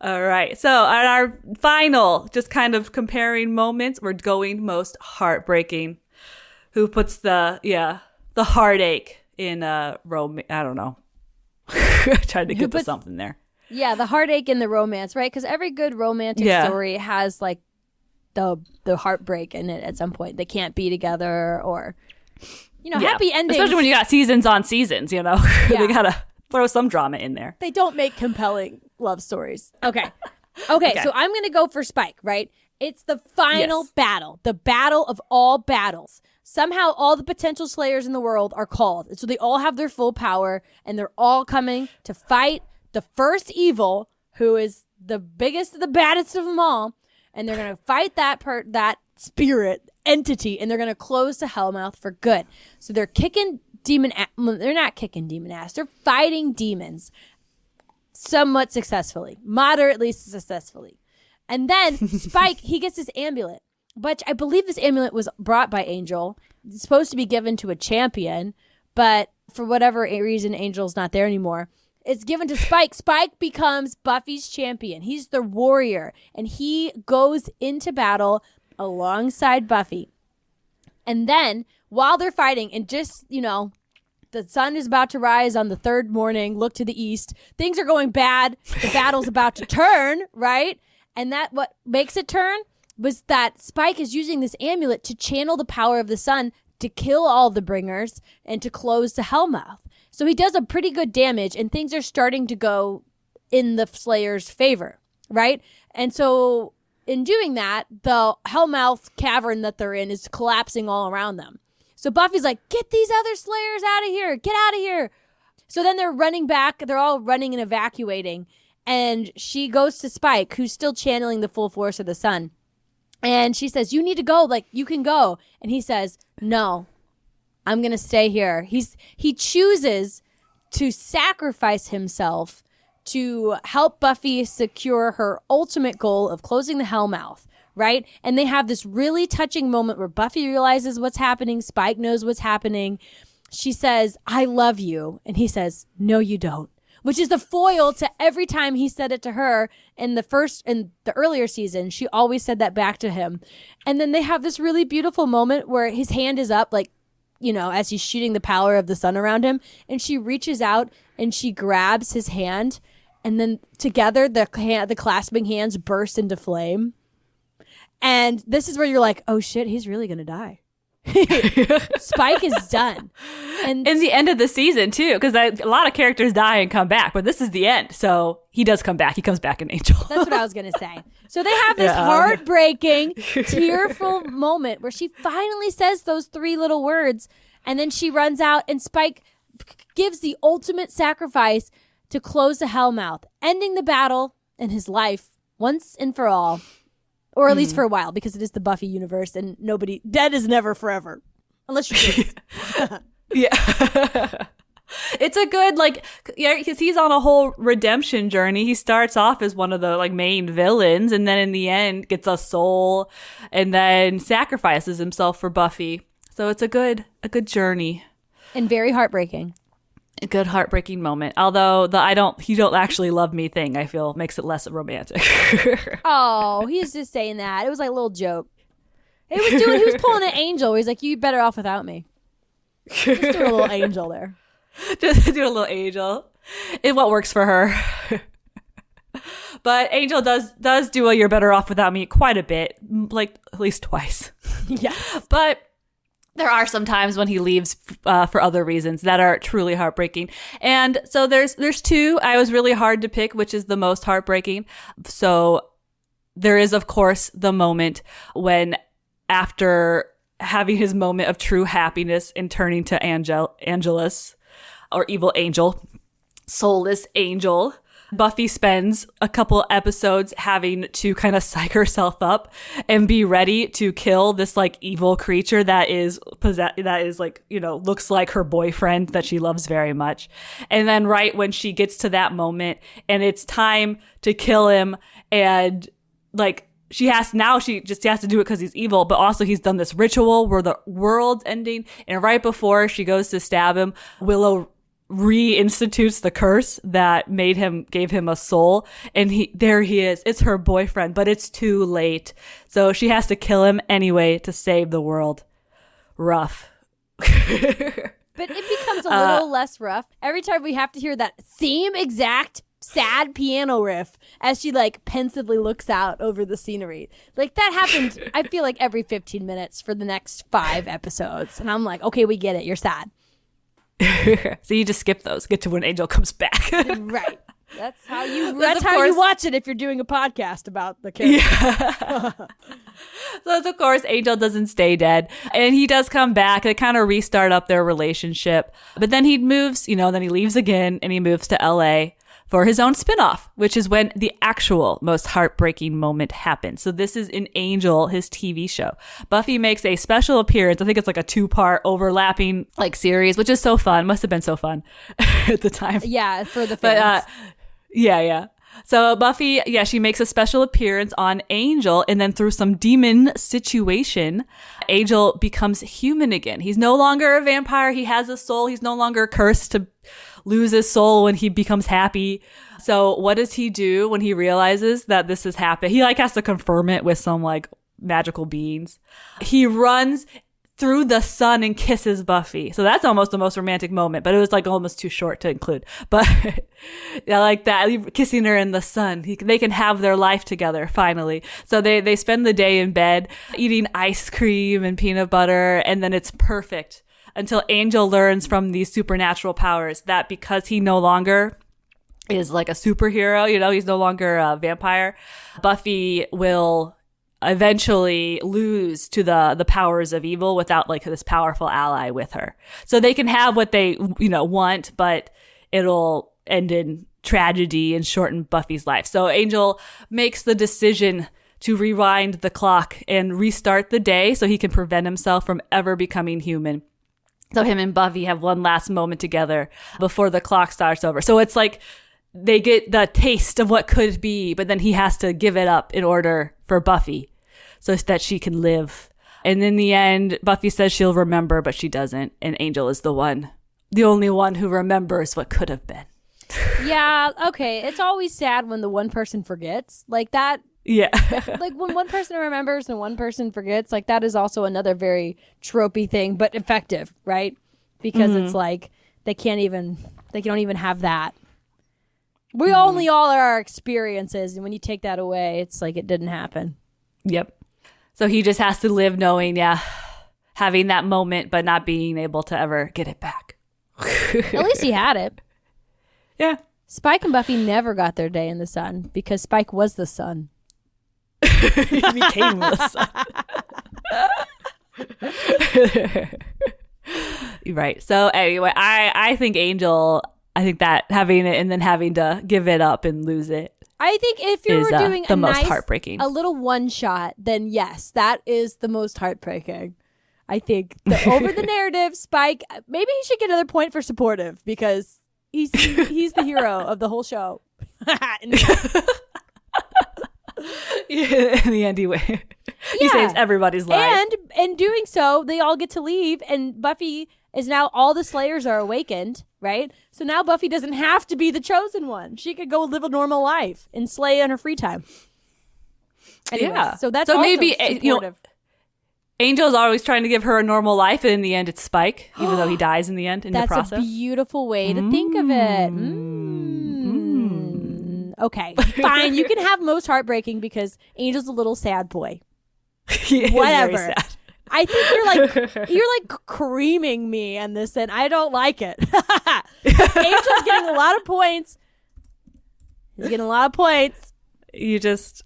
All right. So on our final, just kind of comparing moments, we're going most heartbreaking. Who puts the heartache in romance? I don't know. Tried to get to something there. Yeah, the heartache in the romance, right? Because every good romantic story has like the heartbreak in it at some point. They can't be together or, happy endings. Especially when you got seasons on seasons, they got to throw some drama in there. They don't make compelling love stories. Okay. Okay, so I'm going to go for Spike, right? It's the final battle, the battle of all battles. Somehow all the potential slayers in the world are called. And so they all have their full power and they're all coming to fight the first evil, who is the biggest, the baddest of them all. And they're going to fight that spirit entity, and they're going to close the Hellmouth for good. So they're kicking they're not kicking demon ass. They're fighting demons somewhat successfully, moderately successfully. And then Spike, he gets this amulet, but I believe this amulet was brought by Angel. It's supposed to be given to a champion, but for whatever reason, Angel's not there anymore. It's given to Spike. Spike becomes Buffy's champion. He's the warrior, and he goes into battle alongside Buffy. And then, while they're fighting, and just, the sun is about to rise on the third morning, look to the east, things are going bad, the battle's about to turn, right? And what makes it turn was that Spike is using this amulet to channel the power of the sun to kill all the bringers and to close the Hellmouth. So he does a pretty good damage, and things are starting to go in the Slayer's favor, right? And so in doing that, the Hellmouth cavern that they're in is collapsing all around them. So Buffy's like, "Get these other Slayers out of here. Get out of here." So then they're running back. They're all running and evacuating. And she goes to Spike, who's still channeling the full force of the sun. And she says, "You need to go. Like, you can go." And he says, "No, I'm going to stay here." He chooses to sacrifice himself to help Buffy secure her ultimate goal of closing the Hellmouth, right? And they have this really touching moment where Buffy realizes what's happening. Spike knows what's happening. She says, "I love you." And he says, "No, you don't." Which is the foil to every time he said it to her in the earlier season. She always said that back to him. And then they have this really beautiful moment where his hand is up, like, as he's shooting the power of the sun around him. And she reaches out and she grabs his hand. And then together, the clasping hands burst into flame. And this is where you're like, oh shit, he's really going to die. Spike is done. And in the end of the season too, because a lot of characters die and come back, but this is the end, so he does come back. He comes back in Angel. That's what I was gonna say. So they have this heartbreaking, tearful moment where she finally says those three little words, and then she runs out, and Spike gives the ultimate sacrifice to close the Hellmouth, ending the battle in his life once and for all. Or at least for a while, because it is the Buffy universe and dead is never forever. Unless you're kids. Yeah. It's a good, like, yeah, because he's on a whole redemption journey. He starts off as one of the, like, main villains, and then in the end gets a soul, and then sacrifices himself for Buffy. So it's a good journey. And very heartbreaking. A good heartbreaking moment. Although the "you don't actually love me" thing, I feel, makes it less romantic. Oh, he's just saying that. It was like a little joke. He was pulling an Angel. He's like, "You better off without me." Just doing a little Angel there. Just do a little Angel. It's what works for her. But Angel does do a "you're better off without me" quite a bit, like at least twice. Yeah. But there are some times when he leaves for other reasons that are truly heartbreaking. And so there's two. I was really hard to pick which is the most heartbreaking. So there is, of course, the moment when, after having his moment of true happiness and turning to Angelus, or evil angel, soulless angel, Buffy spends a couple episodes having to kind of psych herself up and be ready to kill this, like, evil creature that is like, you know, looks like her boyfriend that she loves very much. And then right when she gets to that moment and it's time to kill him, and like she just has to do it because he's evil, but also he's done this ritual where the world's ending, and right before she goes to stab him, Willow reinstitutes the curse that gave him a soul, and there he is. It's her boyfriend, but it's too late. So she has to kill him anyway to save the world. Rough. But it becomes a little less rough every time we have to hear that same exact sad piano riff as she, like, pensively looks out over the scenery. Like, that happened, I feel like, every 15 minutes for the next 5 episodes. And I'm like, okay, we get it. You're sad. So you just skip those, get to when Angel comes back. Right. That's how you watch it if you're doing a podcast about the character. Yeah. So of course Angel doesn't stay dead, and he does come back. They kind of restart up their relationship, but then he moves, then he leaves again and he moves to LA for his own spinoff, which is when the actual most heartbreaking moment happens. So this is in Angel, his TV show. Buffy makes a special appearance. I think it's like a 2-part overlapping like series, which is so fun. Must have been so fun at the time. Yeah, for the fans. But yeah. So Buffy, she makes a special appearance on Angel, and then through some demon situation, Angel becomes human again. He's no longer a vampire. He has a soul. He's no longer cursed to lose his soul when he becomes happy. So what does he do when he realizes that this has happened? He has to confirm it with some magical beings. He runs through the sun and kisses Buffy. So that's almost the most romantic moment, but it was almost too short to include. But I like that, kissing her in the sun. They can have their life together finally. So they spend the day in bed eating ice cream and peanut butter, and then it's perfect until Angel learns from these supernatural powers that because he no longer is like a superhero, he's no longer a vampire, Buffy will eventually lose to the powers of evil without this powerful ally with her. So they can have what they, want, but it'll end in tragedy and shorten Buffy's life. So Angel makes the decision to rewind the clock and restart the day so he can prevent himself from ever becoming human. So him and Buffy have one last moment together before the clock starts over. So it's like they get the taste of what could be, but then he has to give it up in order for Buffy so that she can live. And in the end, Buffy says she'll remember, but she doesn't. And Angel is the only one who remembers what could have been. Yeah, okay. It's always sad when the one person forgets. Like that. Yeah. When one person remembers and one person forgets, that is also another very tropey thing, but effective, right? Because it's they don't even have that. We only all are our experiences, and when you take that away, it's like it didn't happen. Yep. So he just has to live knowing, having that moment, but not being able to ever get it back. At least he had it. Yeah. Spike and Buffy never got their day in the sun because Spike was the sun. He became the sun. Right. So anyway, I think Angel, that having it and then having to give it up and lose it I think if you were doing the a most nice, heartbreaking. a little one shot, then yes, that is the most heartbreaking. I think over the narrative, Spike, maybe he should get another point for supportive because he's the hero of the whole show. In the end, he saves everybody's life. And in doing so, they all get to leave, and Buffy is now all the Slayers are awakened, right? So now Buffy doesn't have to be the chosen one. She could go live a normal life and slay in her free time. Anyways, so that's also maybe supportive. Angel's always trying to give her a normal life, and in the end, it's Spike, even though he dies in the end in the process. That's a beautiful way to think of it. Okay, fine. You can have most heartbreaking because Angel's a little sad boy. Whatever. Very sad. I think you're like creaming me on this, and I don't like it. Angel's getting a lot of points. He's getting a lot of points. You just.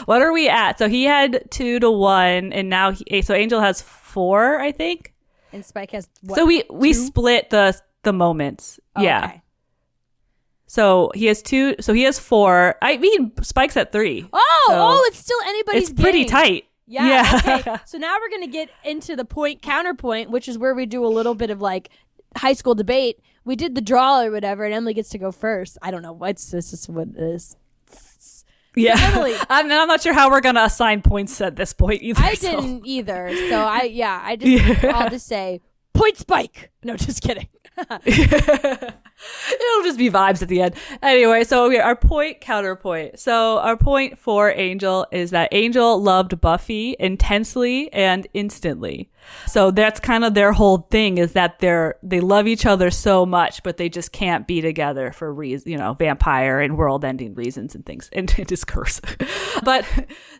What are we at? So he had 2-1, and now so Angel has 4, I think. And Spike has what? So we 2? split the moments. Oh, yeah. Okay. So he has 2. So he has 4. I mean, Spike's at 3. Oh, it's still anybody's It's pretty game. tight. Yeah. Okay. So now we're gonna get into the point counterpoint, which is where we do a little bit of like high school debate. We did the draw or whatever, and Emily gets to go first. I don't know. This is what it is. Yeah. So Emily, I'm not sure how we're gonna assign points at this point either. I didn't either. So I'll just say point Spike. No, just kidding. It'll just be vibes at the end. Anyway, so our point counterpoint. So our point for Angel is that Angel loved Buffy intensely and instantly. So that's kind of their whole thing, is that they love each other so much, but they just can't be together for vampire and world-ending reasons and things, and his curse. But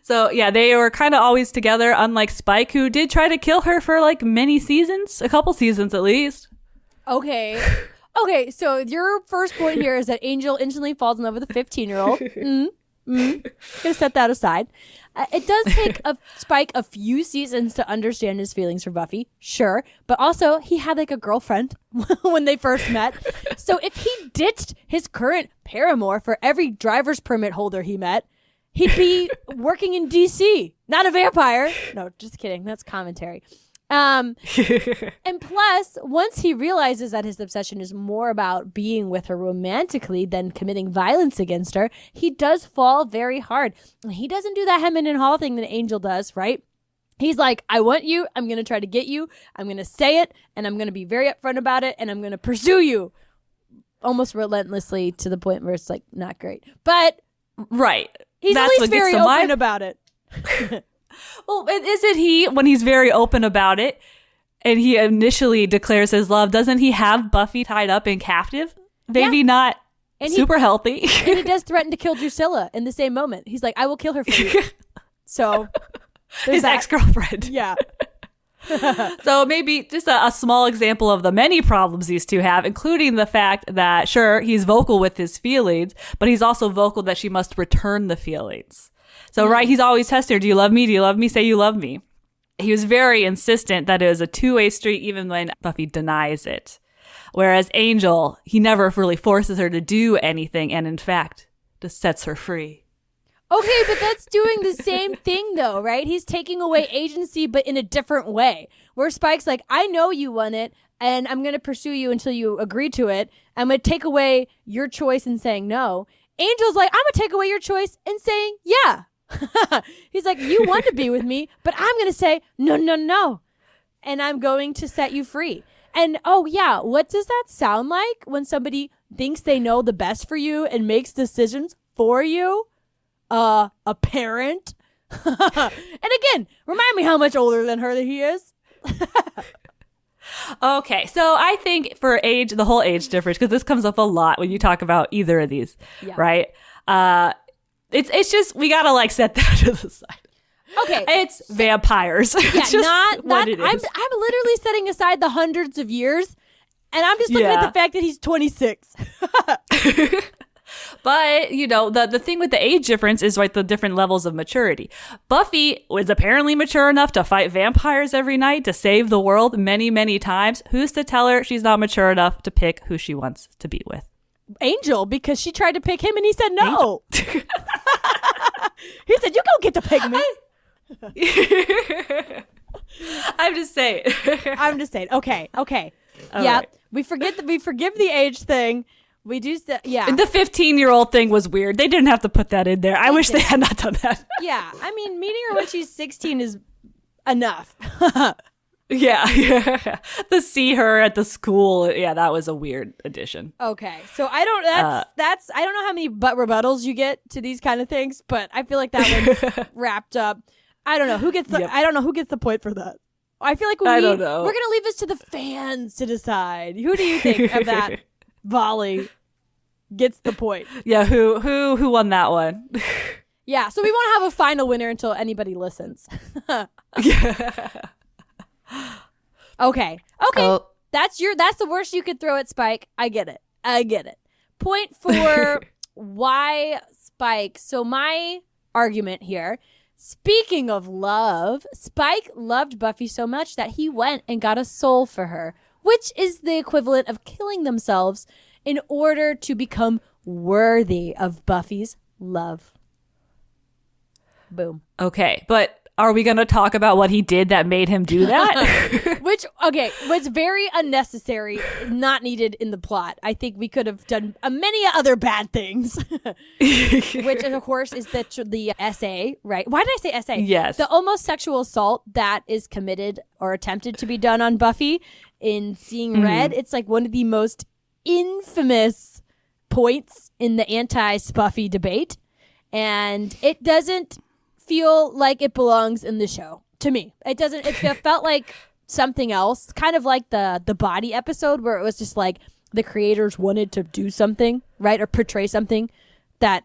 so yeah, they were kind of always together, unlike Spike, who did try to kill her for like many seasons, a couple seasons at least. Okay, so your first point here is that Angel instantly falls in love with a 15-year-old. Gonna set that aside. It does take Spike a few seasons to understand his feelings for Buffy, sure, but also he had like a girlfriend when they first met. So if he ditched his current paramour for every driver's permit holder he met, he'd be working in DC, not a vampire. No, just kidding. That's commentary. And plus, once he realizes that his obsession is more about being with her romantically than committing violence against her, he does fall very hard. He doesn't do that hem and haw thing that Angel does, right? He's like, I want you, I'm going to try to get you, I'm going to say it, and I'm going to be very upfront about it, and I'm going to pursue you almost relentlessly to the point where it's like not great. But right. He's That's at least very open about it. Well, isn't he, when he's very open about it and he initially declares his love, doesn't he have Buffy tied up in captive? Maybe not super healthy. And he does threaten to kill Drusilla in the same moment. He's like, I will kill her for you. So his ex-girlfriend. Yeah. So maybe just a small example of the many problems these two have, including the fact that, sure, he's vocal with his feelings, but he's also vocal that she must return the feelings. So, right, he's always tested her. Do you love me? Do you love me? Say you love me. He was very insistent that it was a two-way street, even when Buffy denies it. Whereas Angel, he never really forces her to do anything, and in fact, just sets her free. Okay, but that's doing the same thing, though, right? He's taking away agency, but in a different way. Where Spike's like, I know you want it, and I'm going to pursue you until you agree to it. I'm going to take away your choice in saying no. Angel's like, I'm going to take away your choice in saying yeah. He's like, you want to be with me, but I'm going to say no. And I'm going to set you free. And oh yeah, what does that sound like when somebody thinks they know the best for you and makes decisions for you? A parent. And again, remind me how much older than her that he is. Okay, so I think for age, the whole age difference, because this comes up a lot when you talk about either of these, right? It's just, we gotta like set that to the side. Okay, it's vampires. Yeah, it's just not what it is. I'm literally setting aside the hundreds of years, and I'm just looking at the fact that he's 26. But, you know, the thing with the age difference is like the different levels of maturity. Buffy was apparently mature enough to fight vampires every night, to save the world many, many times. Who's to tell her she's not mature enough to pick who she wants to be with? Angel because she tried to pick him and he said no. He said, "You don't get to pick me." I'm just saying. Okay. All Yeah, right. we forgive the age thing. We do. Yeah. The 15-year-old thing was weird. They didn't have to put that in there. I wish they had not done that. Yeah. I mean, meeting her when she's 16 is enough. Yeah. To see her at the school, yeah, that was a weird addition. Okay, so I don't. That's. I don't know how many rebuttals you get to these kind of things, but I feel like that one's wrapped up. I don't know who gets the. Yep. I don't know who gets the point for that. I feel like I don't know. We're gonna leave this to the fans to decide. Who do you think of that volley gets the point? Yeah, who won that one? Yeah, so we won't have a final winner until anybody listens. Okay. Oh. That's the worst you could throw at Spike. I get it. Point for why Spike. So my argument here, speaking of love, Spike loved Buffy so much that he went and got a soul for her, which is the equivalent of killing themselves in order to become worthy of Buffy's love. Boom. Okay, but are we going to talk about what he did that made him do that? Which was very unnecessary, not needed in the plot. I think we could have done many other bad things. Which, of course, is the SA, right? Why did I say SA? Yes. The almost sexual assault that is committed or attempted to be done on Buffy in Seeing Red. It's like one of the most infamous points in the anti-Spuffy debate. And it doesn't feel like it belongs in the show to me. It felt like something else, kind of like the body episode where it was just like the creators wanted to do something, right, or portray something that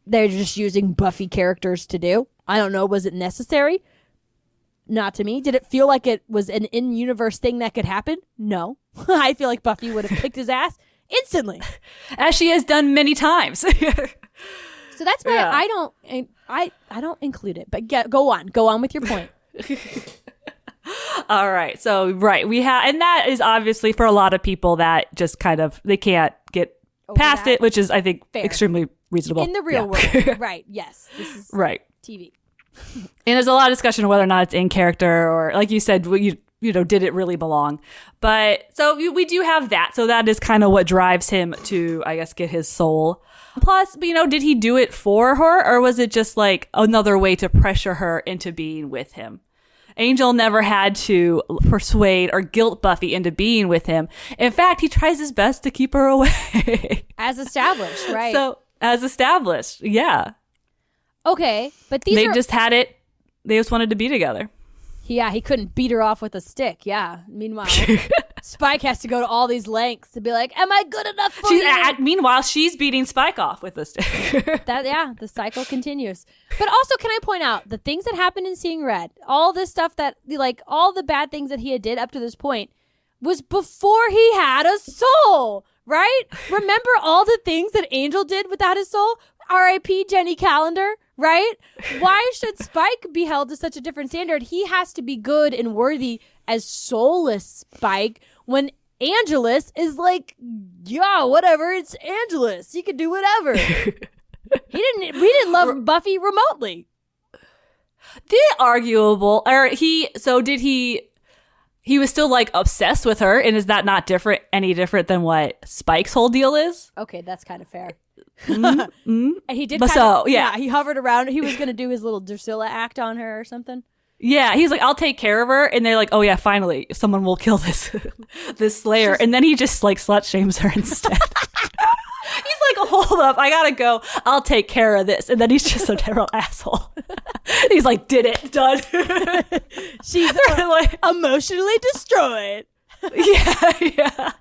they're just using Buffy characters to do. I don't know, was it necessary? Not to me. Did it feel like it was an in-universe thing that could happen? No. I feel like Buffy would have kicked his ass instantly, as she has done many times. So that's why I don't include it. But go on with your point. All right. So, we have, and that is obviously for a lot of people that just kind of, they can't get past it, which is, I think, fair. extremely reasonable. In the real world. Right. Yes. This is Right. TV. And there's a lot of discussion of whether or not it's in character or, like you said, did it really belong? But so we do have that. So that is kind of what drives him to, I guess, get his soul. Plus, did he do it for her, or was it just like another way to pressure her into being with him? Angel never had to persuade or guilt Buffy into being with him. In fact, he tries his best to keep her away. As established, right? So, as established, yeah. Okay, but They just had it. They just wanted to be together. Yeah, he couldn't beat her off with a stick. Yeah. Meanwhile, Spike has to go to all these lengths to be like, "Am I good enough for you?" Meanwhile, she's beating Spike off with a stick. The cycle continues. But also, can I point out the things that happened in Seeing Red, all this stuff that, like, all the bad things that he had did up to this point was before he had a soul, right? Remember all the things that Angel did without his soul? R.I.P. Jenny Calendar, right? Why should Spike be held to such a different standard? He has to be good and worthy as soulless Spike when Angelus is like, yeah, whatever, it's Angelus. He could do whatever. We didn't love Buffy remotely. Arguable. Or he was still like obsessed with her, and is that not any different than what Spike's whole deal is? Okay, that's kind of fair. Mm-hmm. And he did he hovered around. He was going to do his little Drusilla act on her or something. Yeah, he's like, I'll take care of her. And they're like, oh yeah, finally, someone will kill this Slayer. And then he just like slut shames her instead. He's like, hold up, I gotta go. I'll take care of this. And then he's just a terrible asshole. He's like, did it, done. She's like emotionally destroyed. Yeah.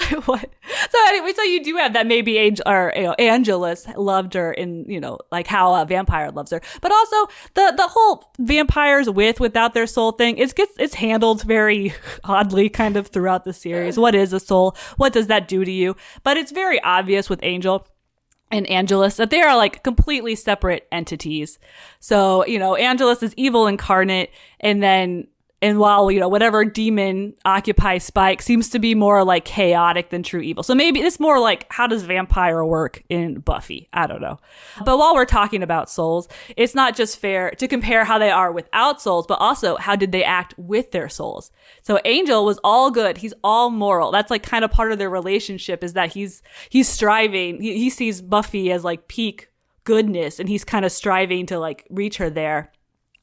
Like, what? So anyway, so you do have that maybe Angelus loved her in, like how a vampire loves her, but also the whole vampires without their soul thing, it's handled very oddly kind of throughout the series. What is a soul? What does that do to you? But it's very obvious with Angel and Angelus that they are like completely separate entities. So, Angelus is evil incarnate, and then And while, whatever demon occupies Spike seems to be more like chaotic than true evil. So maybe it's more like, how does vampire work in Buffy? I don't know. But while we're talking about souls, it's not just fair to compare how they are without souls, but also how did they act with their souls. So Angel was all good. He's all moral. That's like kind of part of their relationship, is that he's striving. He sees Buffy as like peak goodness, and he's kind of striving to like reach her there.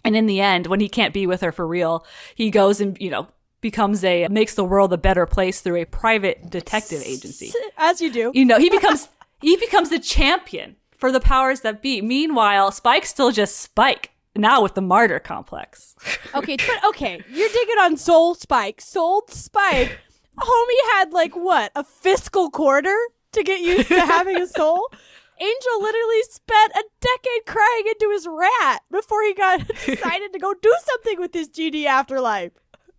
And in the end, when he can't be with her for real, he goes and, makes the world a better place through a private detective agency. As you do. He becomes the champion for the powers that be. Meanwhile, Spike's still just Spike, now with the martyr complex. Okay, you're digging on Soul Spike. Homie had a fiscal quarter to get used to having a soul. Angel literally spent a decade crying into his rat before he decided to go do something with his GD afterlife.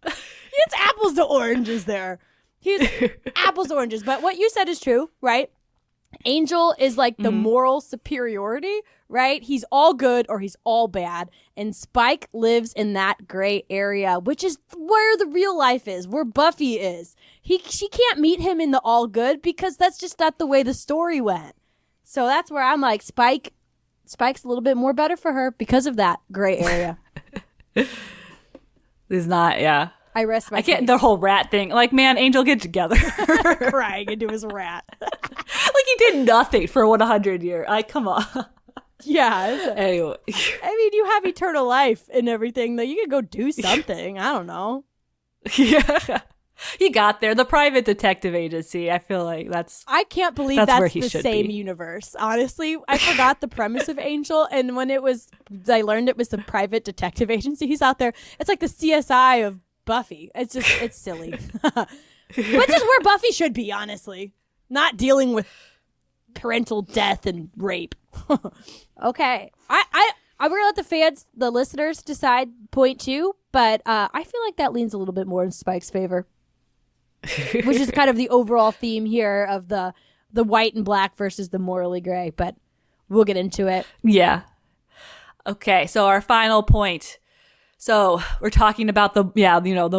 It's apples to oranges there. He's apples to oranges. But what you said is true, right? Angel is like the moral superiority, right? He's all good or he's all bad. And Spike lives in that gray area, which is where the real life is, where Buffy is. She can't meet him in the all good because that's just not the way the story went. So that's where I'm like, Spike's a little bit more better for her because of that gray area. It's not, yeah. I rest my case. The whole rat thing. Like, man, Angel, get together. Crying into his rat. Like he did nothing for 100 years. Like, come on. Yeah. Anyway. I mean, you have eternal life and everything. That you could go do something. I don't know. Yeah. He got there. The private detective agency. I feel like I can't believe that's the same universe. Honestly, I forgot the premise of Angel, and when I learned it was the private detective agency. He's out there. It's like the CSI of Buffy. It's silly, but just where Buffy should be. Honestly, not dealing with parental death and rape. Okay, I will let the listeners decide point two, but I feel like that leans a little bit more in Spike's favor. Which is kind of the overall theme here of the white and black versus the morally gray, but we'll get into it. Yeah. Okay, so our final point. So we're talking about the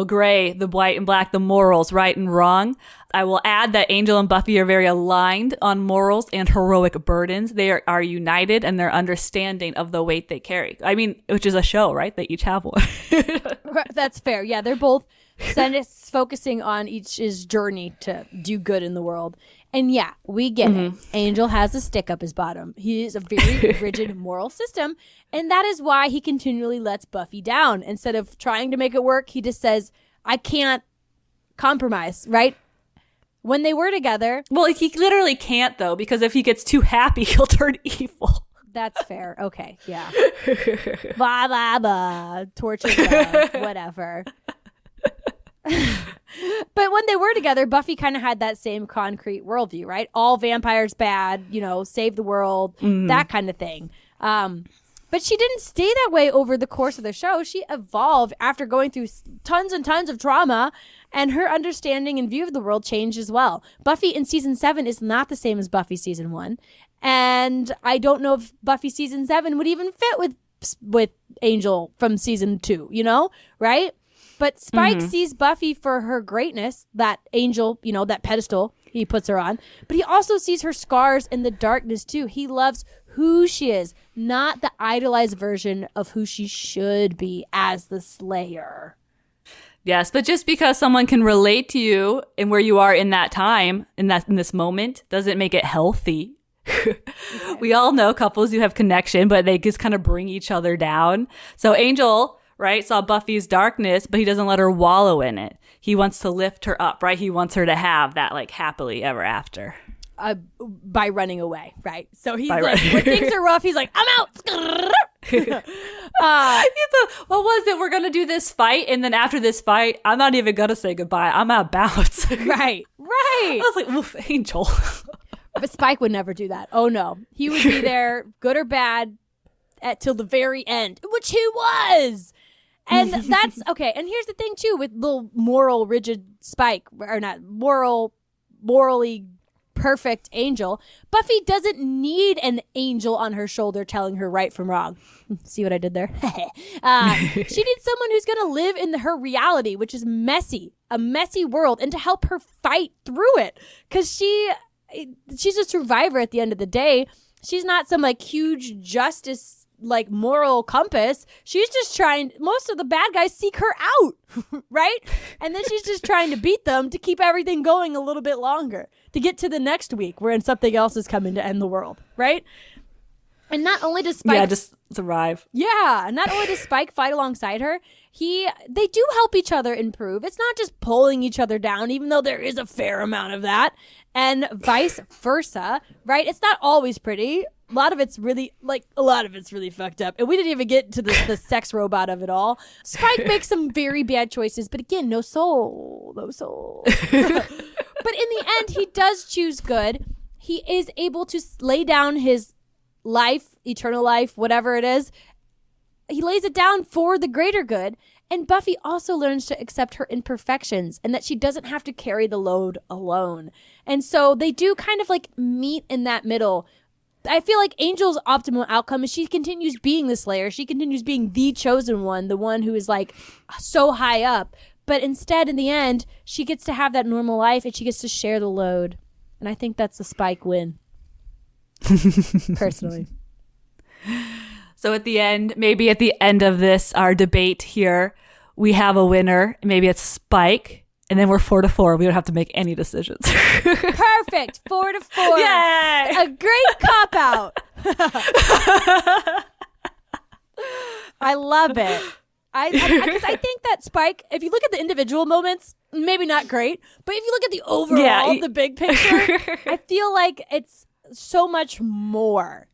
gray, the white and black, the morals, right and wrong. I will add that Angel and Buffy are very aligned on morals and heroic burdens. They are united in their understanding of the weight they carry. I mean, which is a show, right? They each have one. That's fair. Yeah, they're both focusing on each's journey to do good in the world. And yeah, we get it. Angel has a stick up his bottom. He is a very rigid moral system. And that is why he continually lets Buffy down. Instead of trying to make it work, he just says, I can't compromise, right? When they were together. Well, he literally can't, though, because if he gets too happy, he'll turn evil. That's fair. Okay. Yeah. Blah, blah, blah. Torture, love, whatever. But when they were together, Buffy kind of had that same concrete worldview, right? All vampires bad, save the world, that kind of thing. But she didn't stay that way over the course of the show. She evolved after going through tons and tons of trauma, and her understanding and view of the world changed as well. Buffy in season 7 is not the same as Buffy season 1. And I don't know if Buffy season 7 would even fit with Angel from season 2, right? But Spike sees Buffy for her greatness, that angel, that pedestal he puts her on. But he also sees her scars in the darkness, too. He loves who she is, not the idolized version of who she should be as the Slayer. Yes, but just because someone can relate to you and where you are in that time, in this moment, doesn't make it healthy. We all know couples who have connection, but they just kind of bring each other down. So Angel, right, saw Buffy's darkness, but he doesn't let her wallow in it. He wants to lift her up, right? He wants her to have that happily ever after. By running away, right? So he's when things are rough, he's like, I'm out. What was it? We're going to do this fight, and then after this fight, I'm not even going to say goodbye. I'm out bounce. Right. I was like, oof, Angel. But Spike would never do that. Oh, no. He would be there, good or bad, till the very end, which he was. And that's okay. And here's the thing, too, with the moral rigid Spike, or not morally perfect angel. Buffy doesn't need an angel on her shoulder telling her right from wrong. See what I did there? She needs someone who's going to live in her reality, which is messy, a messy world, and to help her fight through it. Because she's a survivor at the end of the day. She's not some like huge justice, like moral compass. She's just trying, most of the bad guys seek her out, right? And then she's just trying to beat them to keep everything going a little bit longer, to get to the next week wherein something else is coming to end the world, right? And not only does Spike... just survive. Yeah, not only does Spike fight alongside her, they do help each other improve. It's not just pulling each other down, even though there is a fair amount of that, and vice versa, right? It's not always pretty. A lot of it's really fucked up. And we didn't even get to the sex robot of it all. Spike makes some very bad choices, but again, no soul. But in the end, he does choose good. He is able to lay down his life, eternal life, whatever it is. He lays it down for the greater good. And Buffy also learns to accept her imperfections and that she doesn't have to carry the load alone. And so they do kind of like meet in that middle. I feel like Angel's optimal outcome is she continues being the Slayer. She continues being the chosen one, the one who is like so high up. But instead, in the end, she gets to have that normal life and she gets to share the load. And I think that's a Spike win. Personally. So maybe at the end of this, our debate here, we have a winner. Maybe it's Spike. And then we're 4-4. We don't have to make any decisions. Perfect. 4-4. Yay! A great cop-out. I love it. Because I think that Spike, if you look at the individual moments, maybe not great. But if you look at the overall, the big picture, I feel like it's so much more.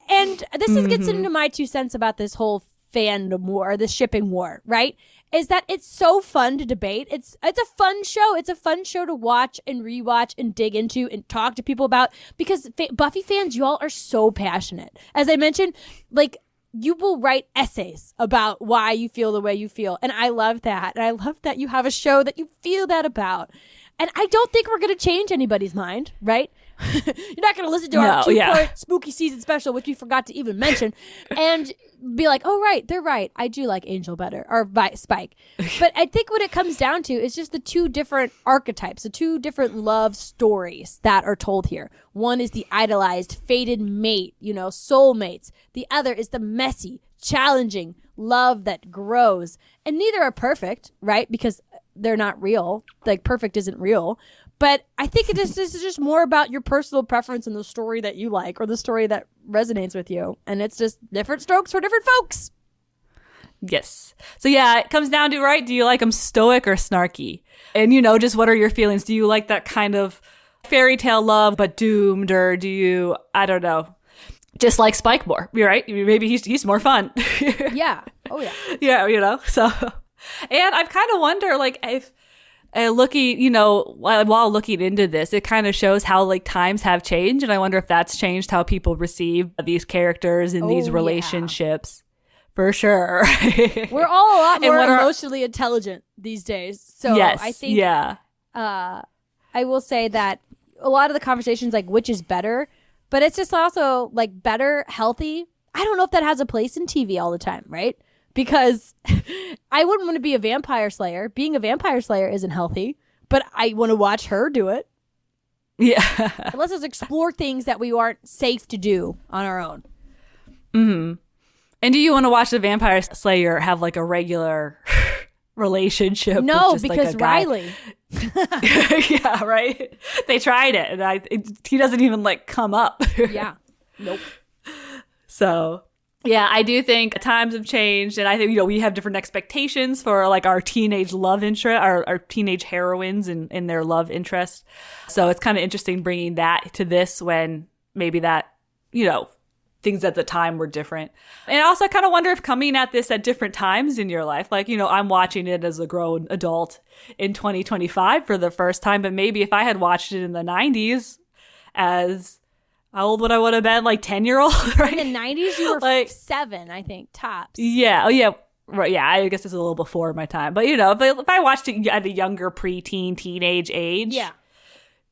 And this gets into my 2 cents about this whole fandom war, the shipping war, right? Is that it's so fun to debate. It's a fun show. It's a fun show to watch and rewatch and dig into and talk to people about, because Buffy fans, y'all are so passionate. As I mentioned, like, you will write essays about why you feel the way you feel. And I love that. And I love that you have a show that you feel that about. And I don't think we're going to change anybody's mind, right? You're not going to listen to our 2-part spooky season special, which we forgot to even mention, and be like, oh, right, they're right. I do like Angel better, or Spike. But I think what it comes down to is just the 2 different archetypes, the 2 different love stories that are told here. One is the idolized, fated mate, soulmates. The other is the messy, challenging love that grows. And neither are perfect, right? Because they're not real. Like, perfect isn't real. But I think this is just more about your personal preference and the story that you like, or the story that resonates with you. And it's just different strokes for different folks. Yes. So yeah, it comes down to, right, do you like them stoic or snarky? And, just what are your feelings? Do you like that kind of fairy tale love but doomed? Or do you, I don't know, just like Spike more? You're right. Maybe he's more fun. Yeah. Oh, Yeah, yeah. so. And I've kind of wonder, like, if looking, while looking into this, it kind of shows how like times have changed. And I wonder if that's changed how people receive these characters and these relationships. For sure. We're all a lot more emotionally intelligent these days. So yes, I think I will say that a lot of the conversations, like, which is better, but it's just also like better, healthy. I don't know if that has a place in TV all the time, right? Because I wouldn't want to be a vampire slayer. Being a vampire slayer isn't healthy, but I want to watch her do it. Yeah. And let's just explore things that we aren't safe to do on our own. Mm-hmm. And do you want to watch the vampire slayer have like a regular relationship? No, with just, because like, a guy? Riley. Yeah, right? They tried it, and he doesn't even like come up. Yeah. Nope. So... yeah, I do think times have changed, and I think, we have different expectations for like our teenage love interest, our teenage heroines and their love interest. So it's kind of interesting bringing that to this when maybe that, things at the time were different. And I also kind of wonder if coming at this at different times in your life, like, I'm watching it as a grown adult in 2025 for the first time, but maybe if I had watched it in the 90s as... how old would I have been? Like 10-year-old, right? In the 90s, you were like 7, I think, tops. Yeah. Oh, yeah. Right. Yeah. I guess it's a little before my time. But, if I watched it at a younger preteen, teenage age. Yeah.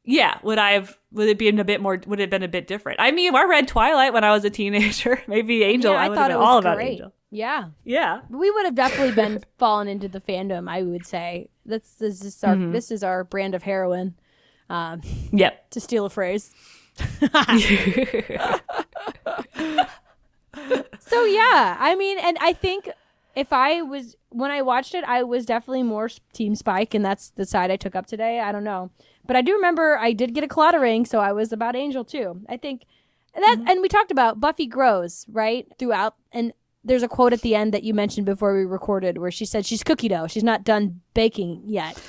Yeah, would it be a bit more? Would it have been a bit different? I mean, I read Twilight when I was a teenager. Maybe Angel. Yeah, I I would thought have it been all was about great. Angel. Yeah. Yeah. We would have definitely been fallen into the fandom, I would say. This is our brand of heroin. Yep. To steal a phrase. So yeah, I mean, and I think when I watched it, I was definitely more Team Spike, and that's the side I took up today. I don't know. But I do remember I did get a clattering, so I was about Angel too. I think that, and we talked about Buffy grows, right? Throughout, and there's a quote at the end that you mentioned before we recorded where she said she's cookie dough. She's not done baking yet.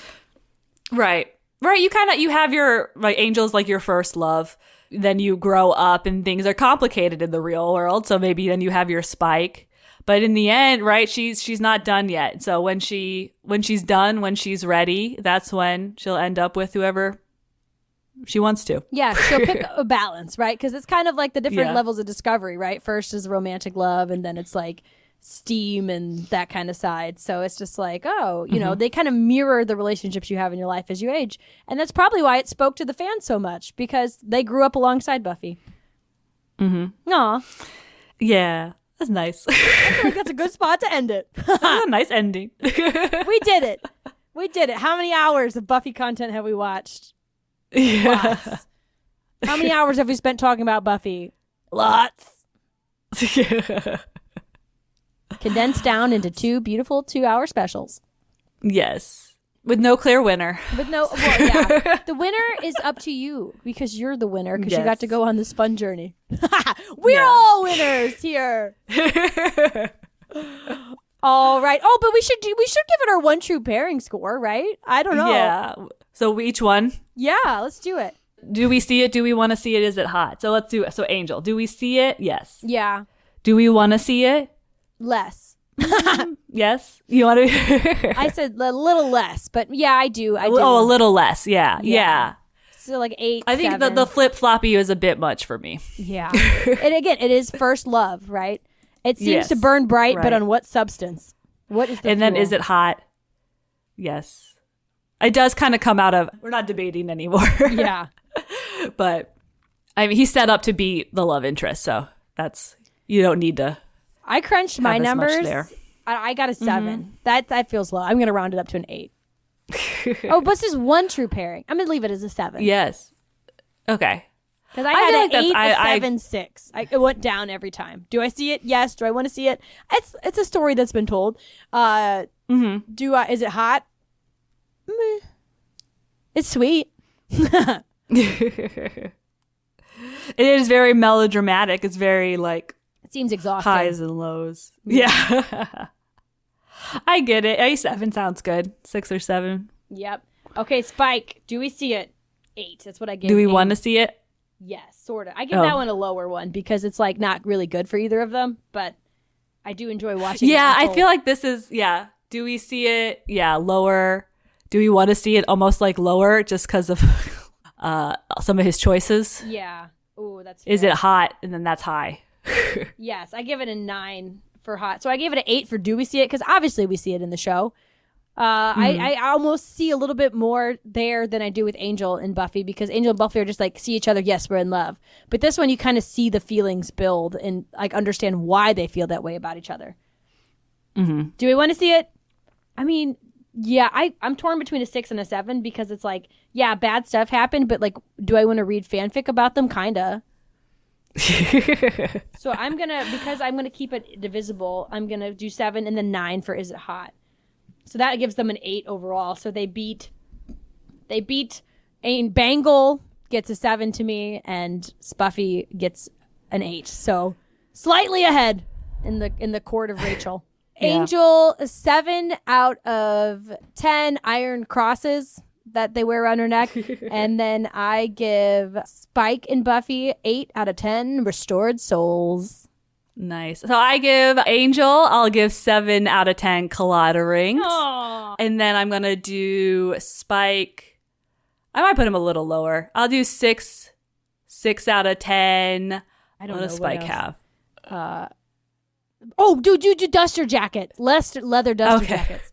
Right. Right. You have your Angel's like your first love. Then you grow up and things are complicated in the real world. So maybe then you have your Spike. But in the end, right, she's not done yet. So when she's done, when she's ready, that's when she'll end up with whoever she wants to. Yeah, she'll pick a balance, right? Because it's kind of like the different levels of discovery, right? First is romantic love, and then it's like steam and that kind of side. So it's just like, you know, they kind of mirror the relationships you have in your life as you age. And that's probably why it spoke to the fans so much, because they grew up alongside Buffy. Mm-hmm. Aw. Yeah. That's nice. I feel like that's a good spot to end it. That's a nice ending. We did it. We did it. How many hours of Buffy content have we watched? Yeah. Lots. How many hours have we spent talking about Buffy? Lots. Yeah. Condensed down into 2 beautiful 2-hour specials. Yes. With no clear winner. The winner is up to you because you're the winner because you got to go on this fun journey. We're all winners here. All right. Oh, but we should give it our one true pairing score, right? I don't know. Yeah. So each one. Yeah, let's do it. Do we see it? Do we want to see it? Is it hot? So let's do it. So Angel, do we see it? Yes. Yeah. Do we want to see it? Less. Yes. You want to? I said a little less, but yeah, I do. Oh, a little less. Yeah. So like 8. I think the flip floppy was a bit much for me. Yeah. And again, it is first love, right? It seems to burn bright, but on what substance? What is the And then fuel? is it hot? Yes. It does kind of come out of, we're not debating anymore. Yeah. But I mean, he's set up to be the love interest, so you don't need to. I crunched my numbers. There. I got a 7. That feels low. I'm going to round it up to an 8. Oh, but this is one true pairing. I'm going to leave it as a 7. Yes. Okay. Because I had an 8, I- a 7, 6. It went down every time. Do I see it? Yes. Do I want to see it? It's a story that's been told. Is it hot? Meh. It's sweet. It is very melodramatic. It's very like It seems exhausting. highs and lows. Yeah. I get it. A7 sounds good. 6 or 7. Yep. Okay, Spike. Do we see it? 8. That's what I gave. Do we 8. want to see it? Yes, sort of. I give that one a lower one because it's like not really good for either of them, but I do enjoy watching. Yeah, it I feel like this is, do we see it? Yeah, lower. Do we want to see it almost like lower just because of some of his choices? Yeah. Oh, that's fair. Is it hot? And then that's high. Yes, I give it a 9 for hot. So I gave it an 8 for do we see it? Because obviously we see it in the show. I almost see a little bit more there than I do with Angel and Buffy because Angel and Buffy are just like see each other. Yes, we're in love. But this one you kind of see the feelings build and like understand why they feel that way about each other. Mm-hmm. Do we want to see it? I mean, yeah, I'm torn between a 6 and a 7 because it's like, yeah, bad stuff happened, but like, do I want to read fanfic about them? Kinda. So I'm gonna keep it divisible. I'm gonna do 7 and then 9 for is it hot. So that gives them an 8 overall. So they beat Bangel gets a 7 to me and Spuffy gets an 8. So slightly ahead in the court of Rachel. Yeah. Angel, a 7 out of 10 iron crosses that they wear around her neck. And then I give Spike and Buffy 8 out of 10 restored souls. Nice. So I give Angel, I'll give 7 out of 10 colada rings. Aww. And then I'm going to do Spike. I might put him a little lower. I'll do 6 out of 10. I don't what know does Spike what have? Do duster jackets. Less leather duster jackets.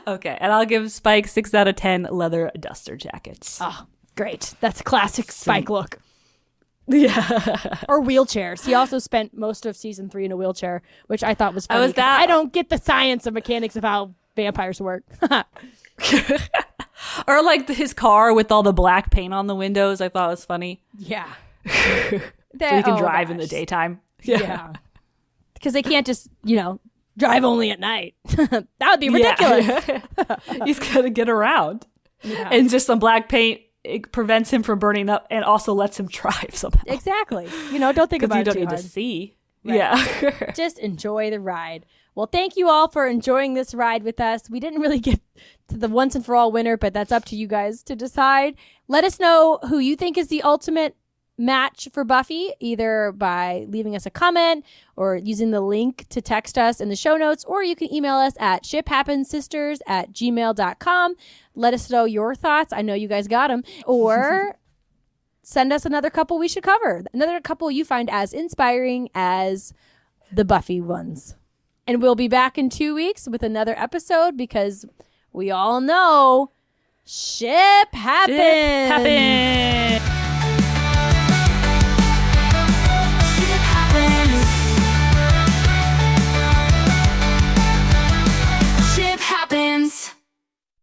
Okay. And I'll give Spike 6 out of 10 leather duster jackets. Oh, Great. That's a classic Spike look. Yeah. Or wheelchairs. He also spent most of season 3 in a wheelchair, which I thought was funny. was that- I don't get the science and mechanics of how vampires work. Or like his car with all the black paint on the windows. I thought was funny. Yeah. So he can drive in the daytime. Yeah. Because they can't just, drive only at night. That would be ridiculous. Yeah. He's got to get around. Yeah. And just some black paint, it prevents him from burning up and also lets him drive somehow. Exactly. Don't think about Because you it don't too need hard. to see. Right. Yeah. Just enjoy the ride. Well, thank you all for enjoying this ride with us. We didn't really get to the once and for all winner, but that's up to you guys to decide. Let us know who you think is the ultimate match for Buffy, either by leaving us a comment or using the link to text us in the show notes, or you can email us at shiphappenssisters@gmail.com. Let us know your thoughts. I know you guys got them. Or send us another couple we should cover. Another couple you find as inspiring as the Buffy ones. And we'll be back in 2 weeks with another episode because we all know ship happens. Ship happens.